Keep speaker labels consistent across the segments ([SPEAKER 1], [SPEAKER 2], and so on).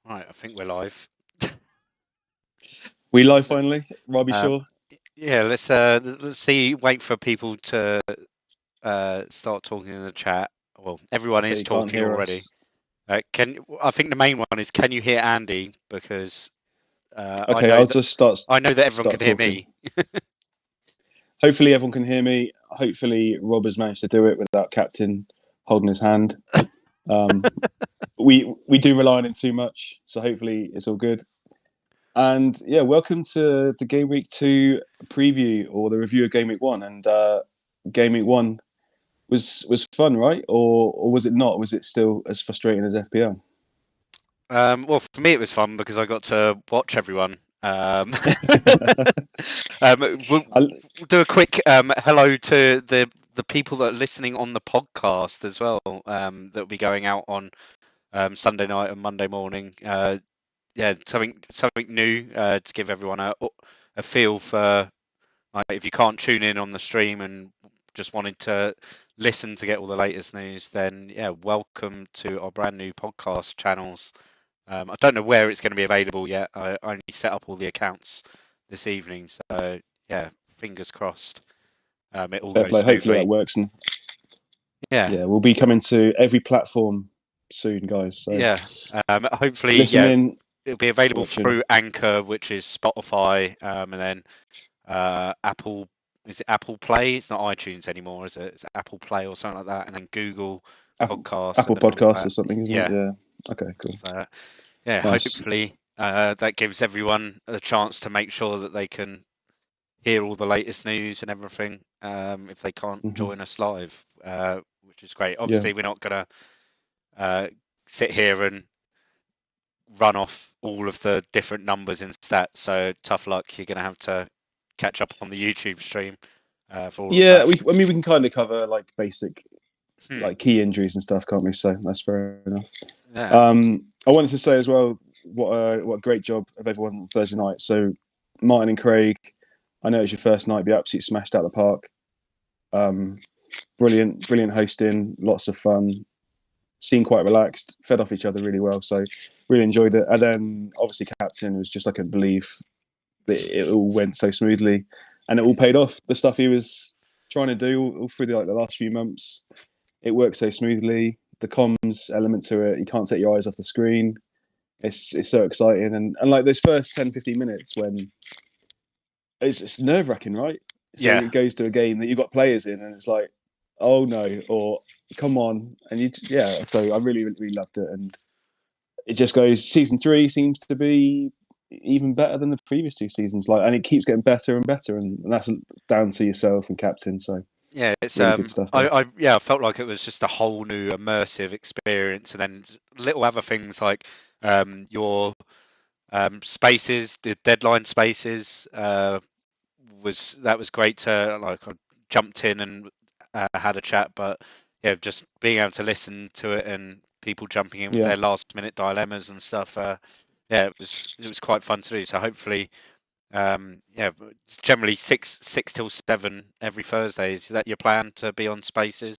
[SPEAKER 1] Right, I think we're live.
[SPEAKER 2] We live finally, Robbie Shaw.
[SPEAKER 1] Yeah, let's see. Wait for people to start talking in the chat. Well, everyone is talking already. I think the main one is, can you hear Andy? Because
[SPEAKER 2] okay, I'll just start.
[SPEAKER 1] I know that everyone can hear me.
[SPEAKER 2] Hopefully, everyone can hear me. Hopefully, Rob has managed to do it without Captain holding his hand. We do rely on him too much, so hopefully it's all good. And yeah, welcome to the Gameweek 2 preview or the review of Gameweek 1. And Gameweek 1 was fun, right? Or was it not? Was it still as frustrating as FPL?
[SPEAKER 1] Well, for me it was fun because I got to watch everyone. We'll do a quick hello to the people that are listening on the podcast as well. That will be going out on Sunday night and Monday morning. Yeah, something new to give everyone a feel for. If you can't tune in on the stream and just wanted to listen to get all the latest news, then yeah, welcome to our brand new podcast channels. I don't know where it's going to be available yet. I only set up all the accounts this evening, so yeah, fingers crossed. It all goes smoothly.
[SPEAKER 2] Hopefully that works. And yeah, we'll be coming to every platform soon, guys. So
[SPEAKER 1] yeah, hopefully,
[SPEAKER 2] listening,
[SPEAKER 1] it'll be available through Anchor, which is Spotify, and then Apple. Is it Apple Play? It's not iTunes anymore, is it? It's Apple Play or something like that, and then Google Podcasts.
[SPEAKER 2] Apple Podcasts or something, isn't it? Yeah. Okay, cool.
[SPEAKER 1] So, yeah, nice. Hopefully that gives everyone a chance to make sure that they can hear all the latest news and everything if they can't join us live, which is great. Obviously, we're not going to sit here and run off all of the different numbers and stats. So tough luck. You're going to have to catch up on the YouTube stream for all of that.
[SPEAKER 2] I mean, we can kind of cover like basic, like key injuries and stuff, can't we? So that's fair enough.
[SPEAKER 1] Yeah.
[SPEAKER 2] I wanted to say as well, what a great job of everyone on Thursday night. So Martin and Craig, I know it's your first night, but you absolutely smashed out the park. Brilliant hosting, lots of fun. Seemed quite relaxed, fed off each other really well. So really enjoyed it. And then obviously Captain was just, I couldn't believe that it all went so smoothly, and it all paid off. The stuff he was trying to do all through the last few months, it worked so smoothly. The comms element to it, you can't take your eyes off the screen. It's so exciting, and like those first 10-15 minutes when it's nerve wracking, right? So it goes to a game that you've got players in, and it's like, oh no, or come on, and so I really loved it, and it just goes. Season 3 seems to be even better than the previous 2 seasons, and it keeps getting better and better, and that's down to yourself and Captain. So
[SPEAKER 1] yeah, it's really good stuff. I felt like it was just a whole new immersive experience, and then little other things like your spaces, the deadline spaces was great to I jumped in and had a chat, but yeah, just being able to listen to it and people jumping in with their last minute dilemmas and stuff. Yeah, it was quite fun to do. So hopefully, it's generally 6 till 7 every Thursday. Is that your plan to be on Spaces?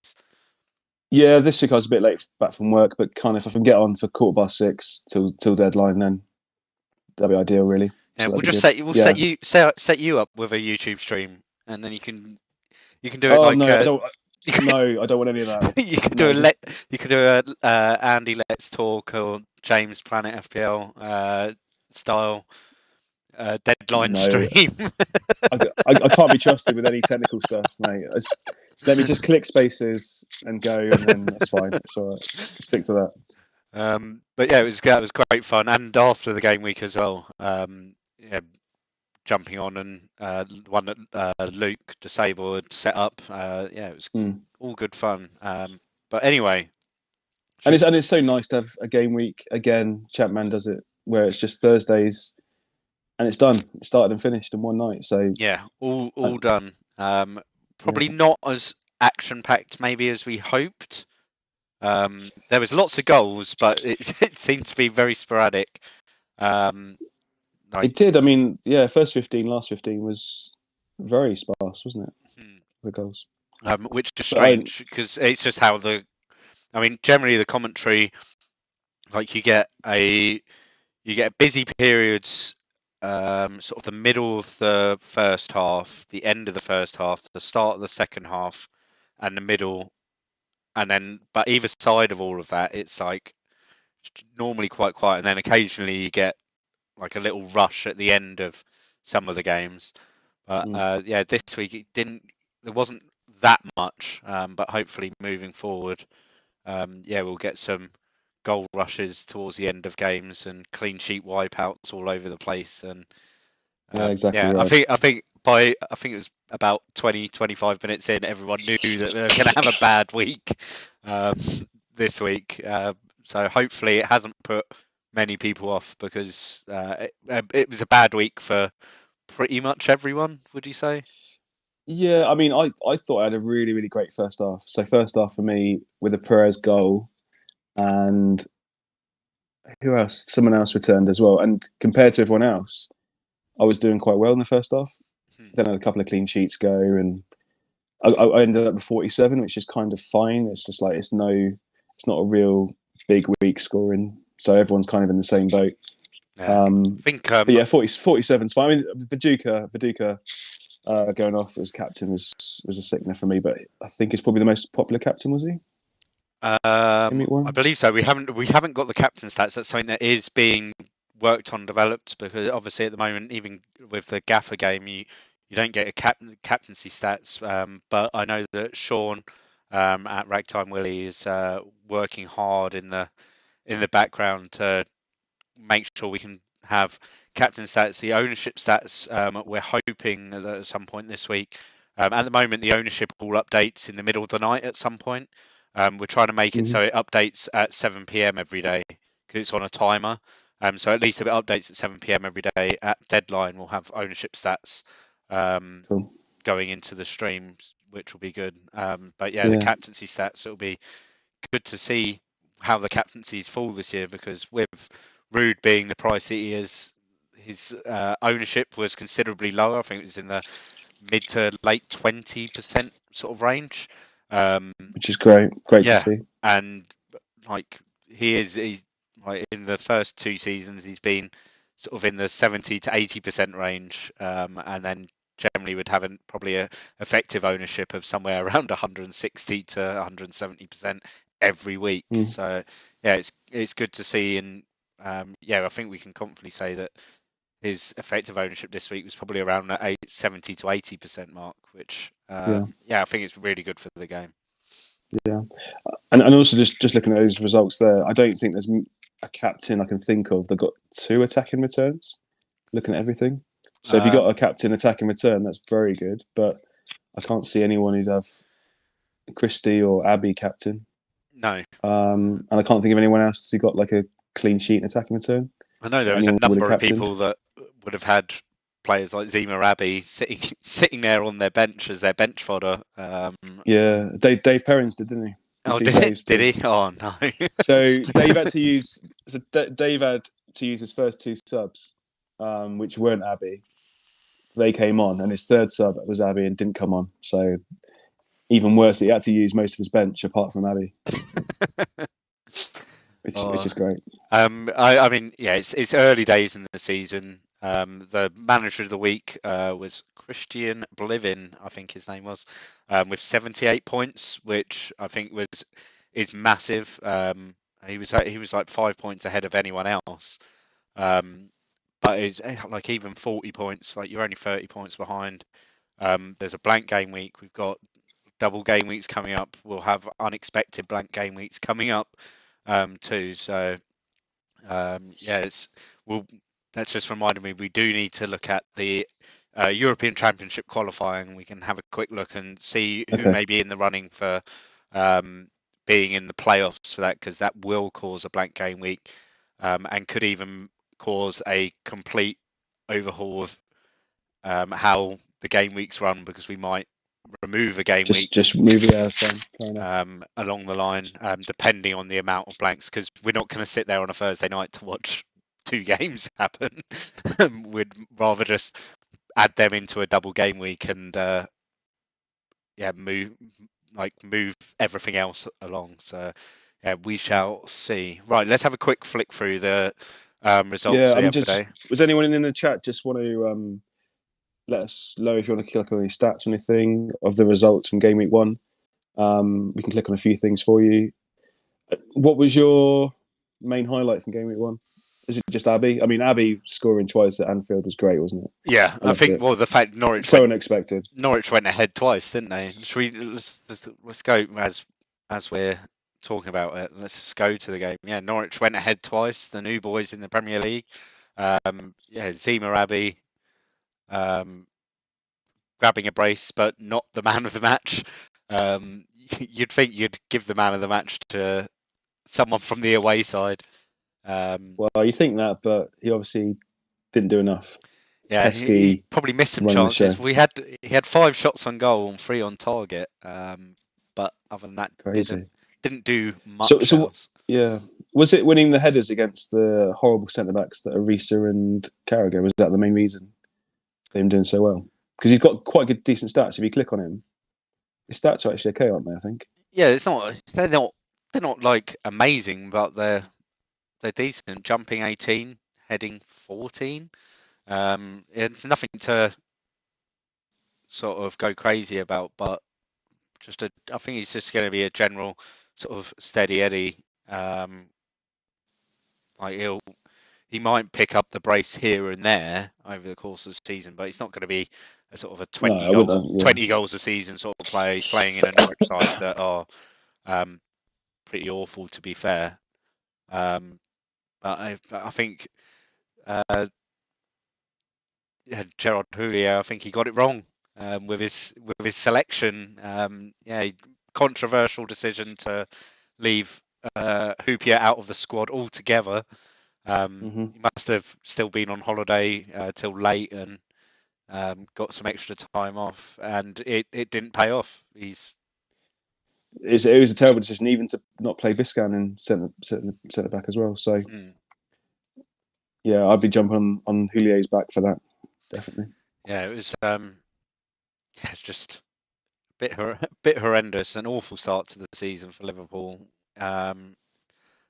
[SPEAKER 2] Yeah, this week I was a bit late back from work, but kind of if I can get on for 6:15 till deadline, then that'd be ideal, really.
[SPEAKER 1] Yeah, so we'll just set you up with a YouTube stream, and then you can do it like.
[SPEAKER 2] No, I don't want any of that.
[SPEAKER 1] You could do a Andy Let's Talk or James Planet FPL style deadline stream.
[SPEAKER 2] I can't be trusted with any technical stuff, mate. Let me just click Spaces and go, and then that's fine. It's all right. Stick to that.
[SPEAKER 1] But yeah, that was great fun, and after the game week as well. Jumping on and one that Luke disabled set up. Yeah, it was all good fun. But anyway,
[SPEAKER 2] and it's so nice to have a game week again. ChampMan does it where it's just Thursdays, and it's done. It started and finished in one night. So
[SPEAKER 1] yeah, all done. Probably not as action packed maybe as we hoped. There was lots of goals, but it seemed to be very sporadic.
[SPEAKER 2] It did. I mean, first 15, last 15 was very sparse, wasn't it? The goals.
[SPEAKER 1] Which is strange because it's just how generally the commentary, like you get a you get busy periods, sort of the middle of the first half, the end of the first half, the start of the second half, and the middle, and then but either side of all of that, it's like normally quite quiet, and then occasionally you get like a little rush at the end of some of the games. But yeah, this week it didn't. There wasn't that much, but hopefully moving forward, yeah, we'll get some goal rushes towards the end of games and clean sheet wipeouts all over the place. And
[SPEAKER 2] Yeah, exactly
[SPEAKER 1] yeah,
[SPEAKER 2] right.
[SPEAKER 1] I think it was about 20-25 minutes in, everyone knew that they were going to have a bad week um, this week. So hopefully it hasn't put many people off because it was a bad week for pretty much everyone. Would you say?
[SPEAKER 2] Yeah, I mean, I thought I had a really, really great first half. So first half for me with a Perez goal and who else? Someone else returned as well. And compared to everyone else, I was doing quite well in the first half.
[SPEAKER 1] Hmm.
[SPEAKER 2] Then I had a couple of clean sheets go, and I ended up with 47, which is kind of fine. It's just like it's not a real big week scoring, so everyone's kind of in the same boat.
[SPEAKER 1] Yeah, I think
[SPEAKER 2] But yeah, 47's fine. I mean, Viduka going off as captain was a sickener for me, but I think he's probably the most popular captain, was he? Gameweek
[SPEAKER 1] I
[SPEAKER 2] one.
[SPEAKER 1] believe so. We haven't got the captain stats. That's something that is being worked on, developed because obviously at the moment, even with the Gaffer game, you don't get a captaincy stats. But I know that Sean at Ragtime Willie is working hard in the background to make sure we can have captain stats, the ownership stats. We're hoping that at some point this week. At the moment, the ownership all updates in the middle of the night at some point. We're trying to make it so it updates at 7 p.m. every day because it's on a timer. So at least if it updates at 7 p.m. every day, at deadline we'll have ownership stats
[SPEAKER 2] Cool.
[SPEAKER 1] going into the streams, which will be good. But yeah, the
[SPEAKER 2] Yeah.
[SPEAKER 1] captaincy stats, it'll be good to see how the captaincies fall this year because with Ruud being the price that he is, his ownership was considerably lower. I think it was in the mid to late 20% sort of range.
[SPEAKER 2] Which is great. Great to
[SPEAKER 1] Yeah,
[SPEAKER 2] see.
[SPEAKER 1] and like he's like in the first two seasons he's been sort of in the 70 to 80% range, and then generally would have probably a effective ownership of somewhere around 160 to 170% every week.
[SPEAKER 2] Mm.
[SPEAKER 1] So yeah, it's good to see, and yeah, I think we can confidently say that his effective ownership this week was probably around the 70 to 80% mark, which
[SPEAKER 2] Yeah.
[SPEAKER 1] yeah, I think it's really good for the game.
[SPEAKER 2] Yeah. And also just looking at those results there, I don't think there's a captain I can think of that got two attacking returns. Looking at everything, so if you got a
[SPEAKER 1] Um,
[SPEAKER 2] captain attacking return, that's very good. But I can't see anyone who'd have Christie or Abbey captain.
[SPEAKER 1] no,
[SPEAKER 2] And I can't think of anyone else who got like a clean sheet and attacking return
[SPEAKER 1] I know there
[SPEAKER 2] that
[SPEAKER 1] was a
[SPEAKER 2] anyone would have
[SPEAKER 1] number of
[SPEAKER 2] captained.
[SPEAKER 1] people that would have had players like Zima Abbey sitting there on their bench as their bench fodder.
[SPEAKER 2] Yeah, Dave Perrins did, didn't he? You
[SPEAKER 1] Oh,
[SPEAKER 2] see Dave's
[SPEAKER 1] did
[SPEAKER 2] team.
[SPEAKER 1] he? Oh no.
[SPEAKER 2] So Dave had to use his first two subs, which weren't Abbey. They came on, and his third sub was Abbey and didn't come on. So even worse, he had to use most of his bench apart from Abbey, which
[SPEAKER 1] Oh,
[SPEAKER 2] is great.
[SPEAKER 1] I mean, yeah, it's early days in the season. The manager of the week was Christian Blivin, I think his name was, with 78 points, which I think is massive. He was like 5 points ahead of anyone else. But it's like even 40 points, like you're only 30 points behind. There's a blank game week. We've got double game weeks coming up. We'll have unexpected blank game weeks coming up too. So yeah, well. That's just reminded me we do need to look at the European Championship qualifying. We can have a quick look and see who
[SPEAKER 2] Okay.
[SPEAKER 1] may be in the running for um, being in the playoffs for that, because that will cause a blank game week and could even cause a complete overhaul of how the game weeks run, because we might remove a game week
[SPEAKER 2] Just move it out. Fine. Fair enough.
[SPEAKER 1] along the line, depending on the amount of blanks, because we're not going to sit there on a Thursday night to watch two games happen. We'd rather just add them into a double game week and yeah, move everything else along. So yeah, we shall see. Right, let's have a quick flick through the results
[SPEAKER 2] I'm
[SPEAKER 1] yesterday.
[SPEAKER 2] Was anyone in the chat just want to let us know if you want to click on any stats or anything of the results from game week 1? We can click on a few things for you. What was your main highlight from game week 1? Is it just Abbey? I mean, Abbey scoring twice at Anfield was great, wasn't it?
[SPEAKER 1] Yeah,
[SPEAKER 2] I
[SPEAKER 1] I
[SPEAKER 2] loved
[SPEAKER 1] think
[SPEAKER 2] it.
[SPEAKER 1] the fact
[SPEAKER 2] So unexpected.
[SPEAKER 1] Norwich went ahead twice, didn't they? Let's go as we're talking about it. Let's just go to the game. Yeah, Norwich went ahead twice. The new boys in the Premier League. Zima Abbey grabbing a brace, but not the man of the match. You'd think you'd give the man of the match to someone from the away side.
[SPEAKER 2] Well, you think that, but he obviously didn't do enough.
[SPEAKER 1] Yeah, he
[SPEAKER 2] Pesky
[SPEAKER 1] probably missed some
[SPEAKER 2] running the show.
[SPEAKER 1] chances. He had 5 shots on goal and 3 on target, but other than that,
[SPEAKER 2] Crazy.
[SPEAKER 1] didn't do much else.
[SPEAKER 2] Yeah, was it winning the headers against the horrible centre backs that are Arisa and Carragher? Was that the main reason for him doing so well? Because he's got quite good, decent stats. If you click on him, his stats are actually okay, aren't they? I think.
[SPEAKER 1] Yeah, it's not. They're not like amazing, but they're decent. Jumping 18, heading 14. It's nothing to sort of go crazy about, but I think he's just going to be a general sort of steady Eddie. Like he might pick up the brace here and there over the course of the season, but he's not going to be a sort of a 20 goals a season sort of player. He's playing in a Norwich side that are pretty awful, to be fair. But I think Gerard Houllier, I think he got it wrong with his selection. Controversial decision to leave Hoopier out of the squad altogether. He must have still been on holiday till late and got some extra time off, and it didn't pay off. It
[SPEAKER 2] was a terrible decision, even to not play Viscan in centre back as well. So, yeah, I'd be jumping on Houlier's back for that, definitely.
[SPEAKER 1] Yeah, it was it's just a bit horrendous, an awful start to the season for Liverpool. And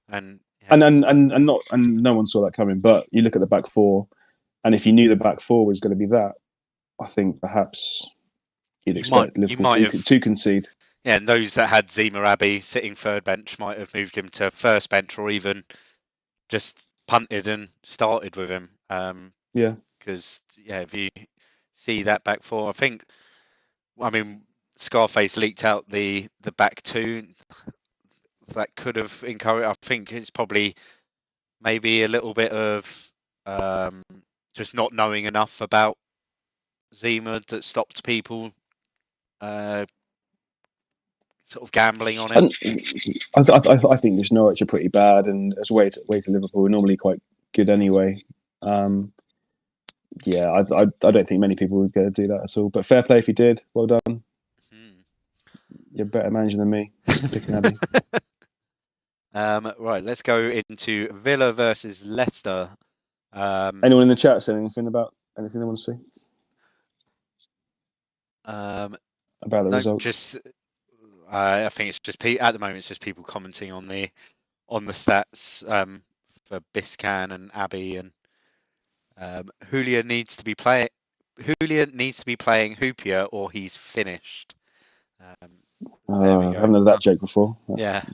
[SPEAKER 2] no one saw that coming. But you look at the back four, and if you knew the back four was going to be that, I think perhaps you'd expect Liverpool to concede.
[SPEAKER 1] Yeah, and those that had Zima Abbey sitting third bench might have moved him to first bench, or even just punted and started with him. Because if you see that back four, I mean, Scarface leaked out the back two. That could have encouraged. I think it's probably maybe a little bit of just not knowing enough about Zima that stopped people sort of gambling on it.
[SPEAKER 2] I think this Norwich are pretty bad, and as way to Liverpool, we're normally quite good anyway. I don't think many people would go to do that at all. But fair play if you did. Well done. You're a better manager than me.
[SPEAKER 1] Right, let's go into Villa versus Leicester.
[SPEAKER 2] Anyone in the chat saying anything about anything they want to see? About the results?
[SPEAKER 1] I think it's just at the moment it's just people commenting on the stats for Biscan and Abbey, and Houllier needs to be playing Hoopier or he's finished. There we go.
[SPEAKER 2] I haven't heard that joke before.
[SPEAKER 1] Yeah.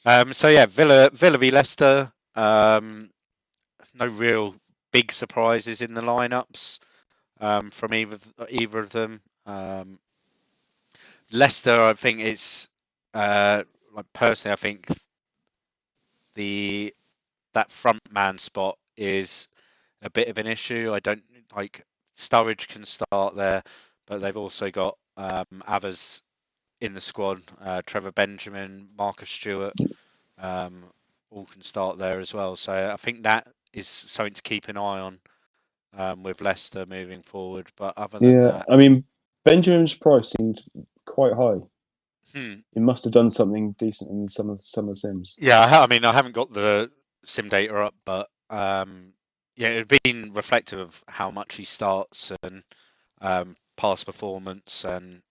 [SPEAKER 1] Villa v Leicester. No real big surprises in the lineups from either of them. Leicester, I think it's personally, I think that front man spot is a bit of an issue. I don't like Sturridge can start there, but they've also got others in the squad. Trevor Benjamin, Marcus Stewart, all can start there as well. So I think that is something to keep an eye on with Leicester moving forward. But other than that,
[SPEAKER 2] I mean, Benjamin's price seemed quite high. He must have done something decent in some of the sims.
[SPEAKER 1] Yeah, I mean, I haven't got the sim data up, but it'd been reflective of how much he starts and past performance and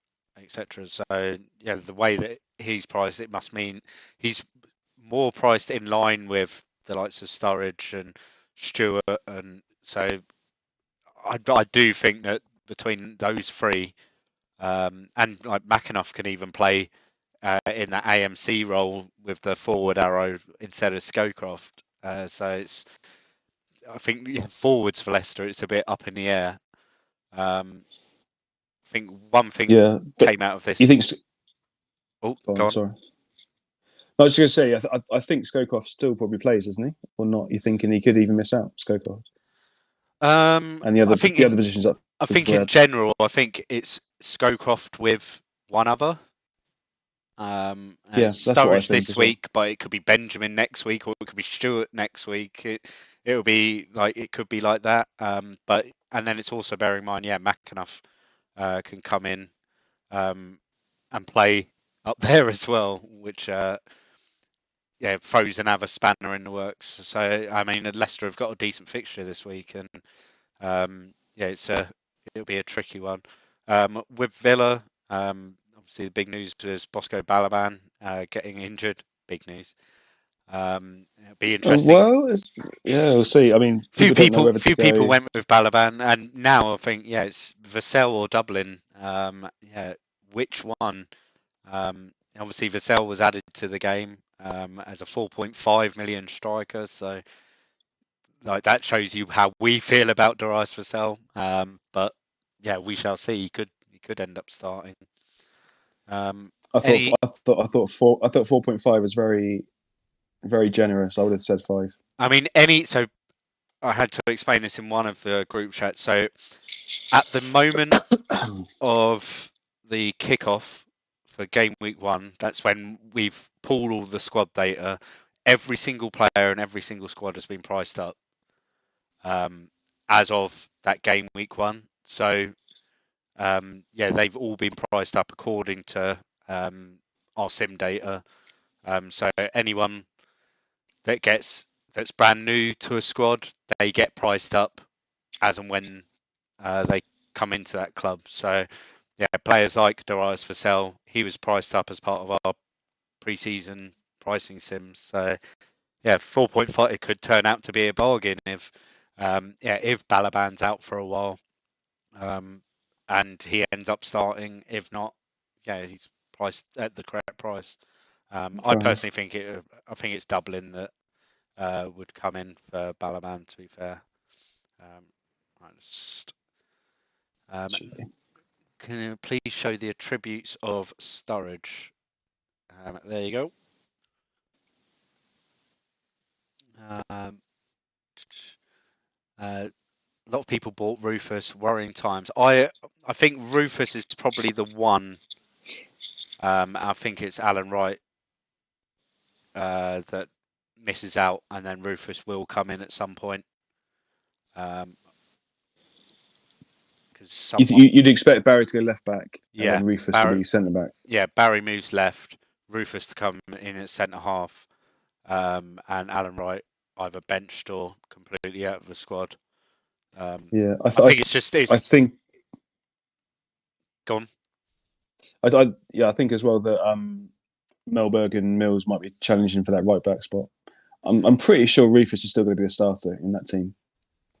[SPEAKER 1] etc. So yeah, the way that he's priced, it must mean he's more priced in line with the likes of Sturridge and Stewart, and so I do think that between those three, and like McAnuff can even play in that AMC role with the forward arrow instead of Scowcroft. So I think forwards for Leicester, it's a bit up in the air. I think one thing
[SPEAKER 2] Yeah, but
[SPEAKER 1] came out of
[SPEAKER 2] you think?
[SPEAKER 1] this. Oh,
[SPEAKER 2] Go
[SPEAKER 1] go
[SPEAKER 2] on,
[SPEAKER 1] on.
[SPEAKER 2] sorry. I was just going to say, I think Scowcroft still probably plays, isn't he, or not? You thinking he could even miss out, Scowcroft, and
[SPEAKER 1] I think
[SPEAKER 2] the other positions up
[SPEAKER 1] I
[SPEAKER 2] for
[SPEAKER 1] think in
[SPEAKER 2] grabs?
[SPEAKER 1] general, I think it's Scowcroft with one other. And
[SPEAKER 2] Yeah,
[SPEAKER 1] it's
[SPEAKER 2] that's what I
[SPEAKER 1] Sturridge
[SPEAKER 2] think
[SPEAKER 1] this
[SPEAKER 2] as well.
[SPEAKER 1] week, but it could be Benjamin next week, or it could be Stewart next week. It'll be like it could be like that. But and then it's also bearing in mind, yeah, McAnuff can come in and play up there as well, which yeah throws another spanner in the works. So I mean, Leicester have got a decent fixture this week, and yeah, it'll be a tricky one. With Villa, obviously the big news was Bosco Balaban getting injured. Big news. It'll be interesting.
[SPEAKER 2] Well, we'll see. I mean, people don't know whether to
[SPEAKER 1] Few people
[SPEAKER 2] go.
[SPEAKER 1] went with Balaban, and now I think yeah, it's Vassell or Dublin. Yeah, which one? Obviously Vassell was added to the game as a 4.5 million striker, so like that shows you how we feel about Darius Vassell. But yeah, we shall see. He could end up starting. Any,
[SPEAKER 2] I thought 4.5 was very generous. I would have said five.
[SPEAKER 1] I mean, any. So I had to explain this in one of the group chats. So at the moment of the kickoff for game week 1, that's when we've pulled all the squad data. Every single player and every single squad has been priced up as of that game week 1. So yeah, they've all been priced up according to our sim data. So anyone that's brand new to a squad, they get priced up as and when they come into that club. So yeah, players like Darius Vassell, he was priced up as part of our pre-season pricing sims. So yeah, 4.5, it could turn out to be a bargain if Balaban's out for a while. And he ends up starting. If not, yeah, he's priced at the correct price. I
[SPEAKER 2] Fair enough.
[SPEAKER 1] personally think I think it's Dublin that would come in for Balaban. To be fair, um, right, um,
[SPEAKER 2] Should be.
[SPEAKER 1] can you please show the attributes of Sturridge? There you go. Um, a lot of people bought Rufus. Worrying times. I think Rufus is probably the one. I think it's Alan Wright that misses out, and then Rufus will come in at some point. Because someone,
[SPEAKER 2] You'd expect Barry to go left back and
[SPEAKER 1] yeah,
[SPEAKER 2] then Rufus to
[SPEAKER 1] Barry,
[SPEAKER 2] be centre back.
[SPEAKER 1] yeah, Barry moves left, Rufus to come in at centre half, and Alan Wright either benched or completely out of the squad.
[SPEAKER 2] Yeah,
[SPEAKER 1] I think
[SPEAKER 2] I
[SPEAKER 1] it's
[SPEAKER 2] think
[SPEAKER 1] gone.
[SPEAKER 2] I think as well that Melberg and Mills might be challenging for that right back spot. I'm pretty sure Rufus is still going to be the starter in that team.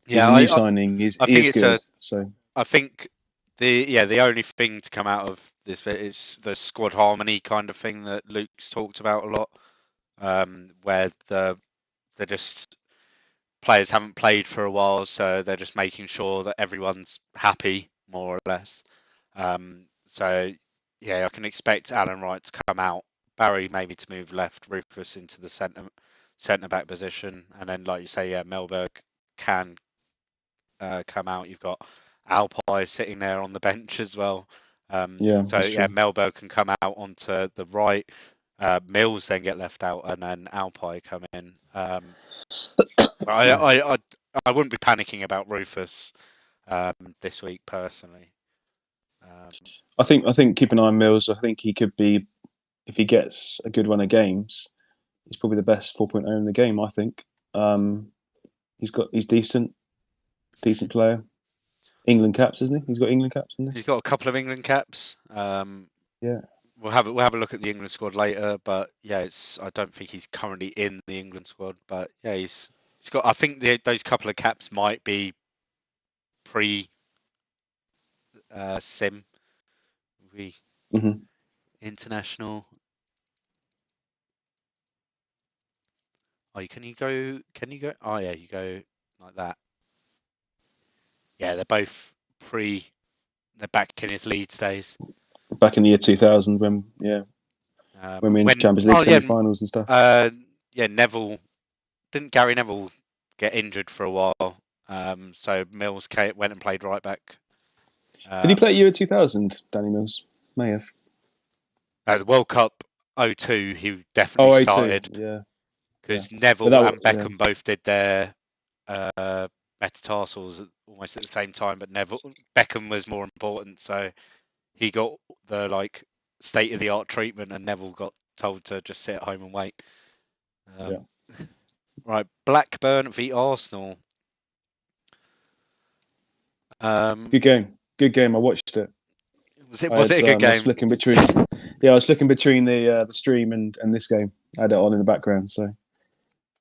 [SPEAKER 2] He's
[SPEAKER 1] Yeah,
[SPEAKER 2] a new signing.
[SPEAKER 1] I
[SPEAKER 2] He
[SPEAKER 1] think
[SPEAKER 2] is
[SPEAKER 1] it's
[SPEAKER 2] good. So
[SPEAKER 1] I think the only thing to come out of this bit is the squad harmony kind of thing that Luke's talked about a lot, where they're just players haven't played for a while, so they're just making sure that everyone's happy, more or less. So yeah, I can expect Alan Wright to come out, Barry maybe to move left, Rufus into the centre back position, and then like you say, yeah, Melberg can come out. You've got Alpine sitting there on the bench as well.
[SPEAKER 2] yeah,
[SPEAKER 1] So
[SPEAKER 2] that's
[SPEAKER 1] yeah,
[SPEAKER 2] true.
[SPEAKER 1] Melberg can come out onto the right. Mills then get left out, and then Alpine come in. But I wouldn't be panicking about Rufus this week personally. Um,
[SPEAKER 2] I think keep an eye on Mills. I think he could be, if he gets a good run of games, he's probably the best 4.0 in the game. I think um, he's decent player. England caps, isn't he? He's got England caps in
[SPEAKER 1] he's
[SPEAKER 2] this.
[SPEAKER 1] got a couple of England caps.
[SPEAKER 2] Yeah,
[SPEAKER 1] We'll have a look at the England squad later, but yeah, I don't think he's currently in the England squad, but yeah, he's He's got. I think those couple of caps might be pre sim. We
[SPEAKER 2] Hmm.
[SPEAKER 1] international. Oh, can you go? Can you go? Oh yeah, you go like that. Yeah, they're both pre. They're back in his Leeds days.
[SPEAKER 2] Back in the year 2000, when when we were in Champions League semi-finals and stuff.
[SPEAKER 1] Yeah, Neville didn't Gary Neville get injured for a while. So Mills went and played right back.
[SPEAKER 2] Did he play at Euro 2000, Danny Mills? May have.
[SPEAKER 1] The World Cup '02, he definitely
[SPEAKER 2] Oh, 02,
[SPEAKER 1] started
[SPEAKER 2] yeah.
[SPEAKER 1] because
[SPEAKER 2] But
[SPEAKER 1] Neville
[SPEAKER 2] that,
[SPEAKER 1] and Beckham both did their metatarsals almost at the same time, but Beckham was more important, so he got the state of the art treatment, and Neville got told to just sit at home and wait.
[SPEAKER 2] yeah.
[SPEAKER 1] Right, Blackburn v Arsenal.
[SPEAKER 2] Good game. Good game. I watched it.
[SPEAKER 1] Was it a good
[SPEAKER 2] I was
[SPEAKER 1] game?
[SPEAKER 2] flicking between. Yeah, I was flicking between the stream and this game. I had it on in the background, so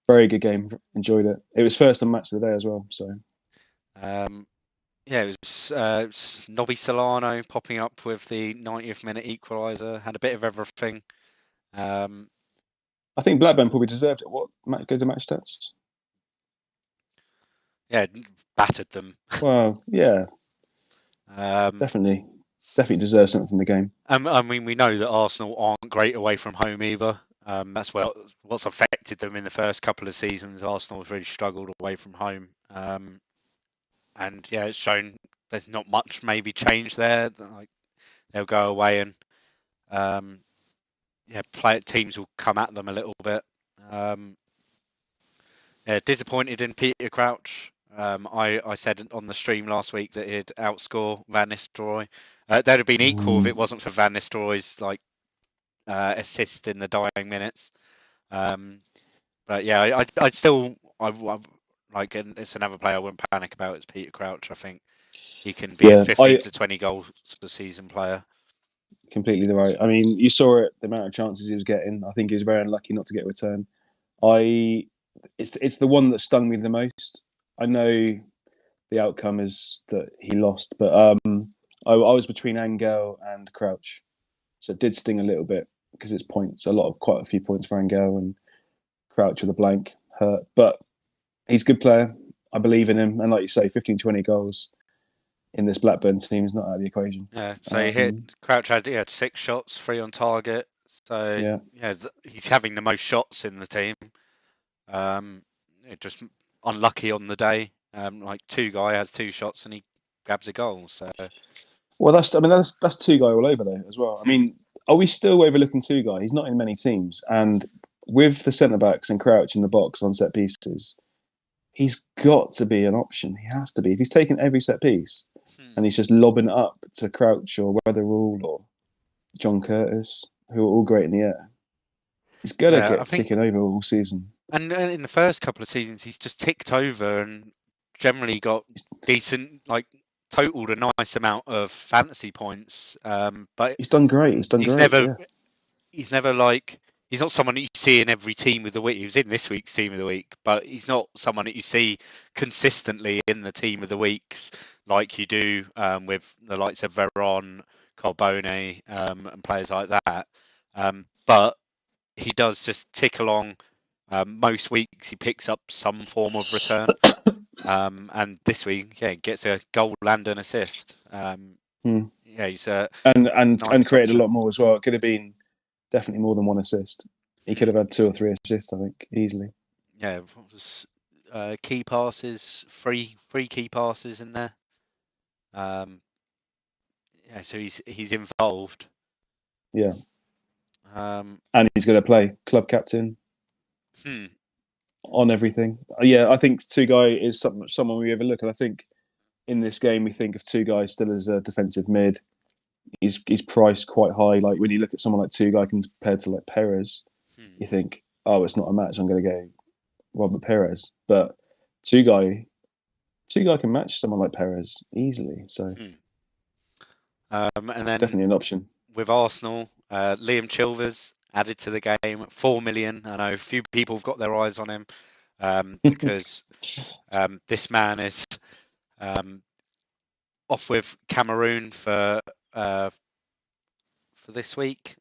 [SPEAKER 2] very good game. Enjoyed it. It was first on match of the day as well. So
[SPEAKER 1] Yeah, it was Nobby Solano popping up with the 90th minute equaliser. Had a bit of everything.
[SPEAKER 2] I think Blackburn probably deserved it. What go to match stats?
[SPEAKER 1] Yeah, battered them.
[SPEAKER 2] Well, yeah, definitely deserves something from the game.
[SPEAKER 1] I mean, we know that Arsenal aren't great away from home either. That's what's affected them in the first couple of seasons. Arsenal have really struggled away from home, and yeah, it's shown there's not much maybe change there. Like they'll go away and teams will come at them a little bit. Yeah, disappointed in Peter Crouch. I said on the stream last week that he'd outscore Van Nistelooy. They'd have been equal if it wasn't for Van Nistelrooy's assist in the dying minutes. But yeah, I'd still and it's another player I wouldn't panic about. It's Peter Crouch. I think he can be a 15 to 20 goals per season player.
[SPEAKER 2] Completely right. I mean, you saw it, the amount of chances he was getting. I think he was very unlucky not to get a return. It's the one that stung me the most. I know the outcome is that he lost, but I was between Angel and Crouch, so it did sting a little bit because it's points, quite a few points for Angel, and Crouch with a blank hurt. But he's a good player. I believe in him, and like you say, 15, 20 goals in this Blackburn team is not out of the equation.
[SPEAKER 1] Yeah, so Crouch had 6 shots, 3 on target. So
[SPEAKER 2] yeah,
[SPEAKER 1] he's having the most shots in the team. Just unlucky on the day. Two guy has 2 shots and he grabs a goal. So
[SPEAKER 2] well, that's 2 guy all over there as well. I mean, are we still overlooking 2 guy? He's not in many teams, and with the centre backs and Crouch in the box on set pieces, he's got to be an option. He has to be. If he's taking every set piece and he's just lobbing it up to Crouch or Weatherall or John Curtis, who are all great in the air, he's got to get ticking over all season.
[SPEAKER 1] And in the first couple of seasons, he's just ticked over and generally got decent, totaled a nice amount of fantasy points. But
[SPEAKER 2] he's done great.
[SPEAKER 1] He's never he's not someone that you see in every team of the week. He was in this week's team of the week, but he's not someone that you see consistently in the team of the weeks like you do with the likes of Veron, Carbone, and players like that. But he does just tick along. Most weeks he picks up some form of return. And this week, gets a goal and an assist. Yeah, he's
[SPEAKER 2] and
[SPEAKER 1] nice
[SPEAKER 2] created
[SPEAKER 1] option.
[SPEAKER 2] a lot more as well. It could have been definitely more than 1 assist. He could have had 2 or 3 assists, I think, easily.
[SPEAKER 1] Yeah, key passes, free key passes in there. Yeah, so he's involved.
[SPEAKER 2] Yeah. And he's going to play club captain on everything. Yeah, I think 2 guy is someone we overlook, and I think in this game we think of 2 guys still as a defensive mid. He's priced quite high. Like when you look at someone like 2 guy compared to like Perez, you think, oh, it's not a match. I'm going to go Robert Perez, but 2 guy can match someone like Perez easily. So
[SPEAKER 1] and then
[SPEAKER 2] definitely an option
[SPEAKER 1] with Arsenal. Liam Chilvers added to the game, 4 million. I know a few people have got their eyes on him. because this man is off with Cameroon for this week.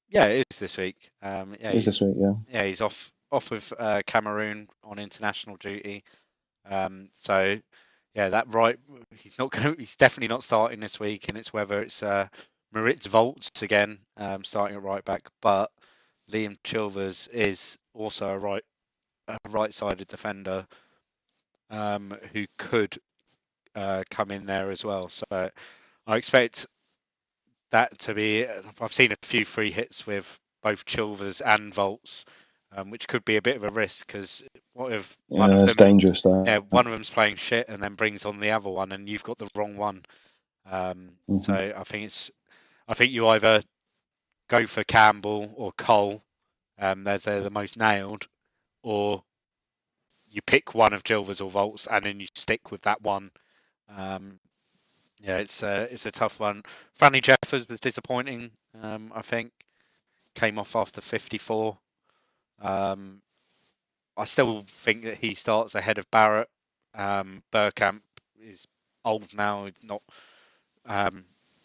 [SPEAKER 1] Yeah, it is this week.
[SPEAKER 2] Is this week? Yeah.
[SPEAKER 1] Yeah, he's off with Cameroon on international duty. So yeah, that right. He's definitely not starting this week, and it's whether it's Maritz Volts again starting at right back, but Liam Chilvers is also a right-sided defender who could come in there as well. So I expect that to be. I've seen a few free hits with both Chilvers and Volts, which could be a bit of a risk because what if one of
[SPEAKER 2] It's
[SPEAKER 1] them,
[SPEAKER 2] dangerous. That.
[SPEAKER 1] one of them's playing shit and then brings on the other one, and you've got the wrong one. So I think you either go for Campbell or Cole. They're the most nailed, or you pick one of Chilvers or Volts and then you stick with that one. Yeah, it's a tough one. Franny Jeffers was disappointing. I think came off after 54. I still think that he starts ahead of Barrett. Bergkamp is old now, not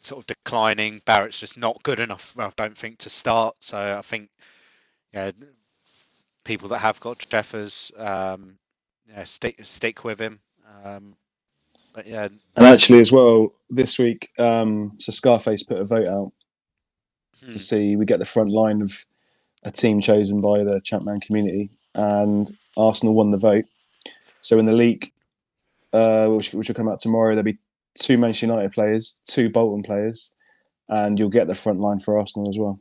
[SPEAKER 1] sort of declining. Barrett's just not good enough, I don't think, to start. So I think, yeah, people that have got Jeffers, stick with him. But yeah,
[SPEAKER 2] And actually, as well, this week, so Scarface put a vote out to see we get the front line of a team chosen by the ChampMan community, and Arsenal won the vote. So in the league, which will come out tomorrow, there'll be 2 Manchester United players, 2 Bolton players, and you'll get the front line for Arsenal as well.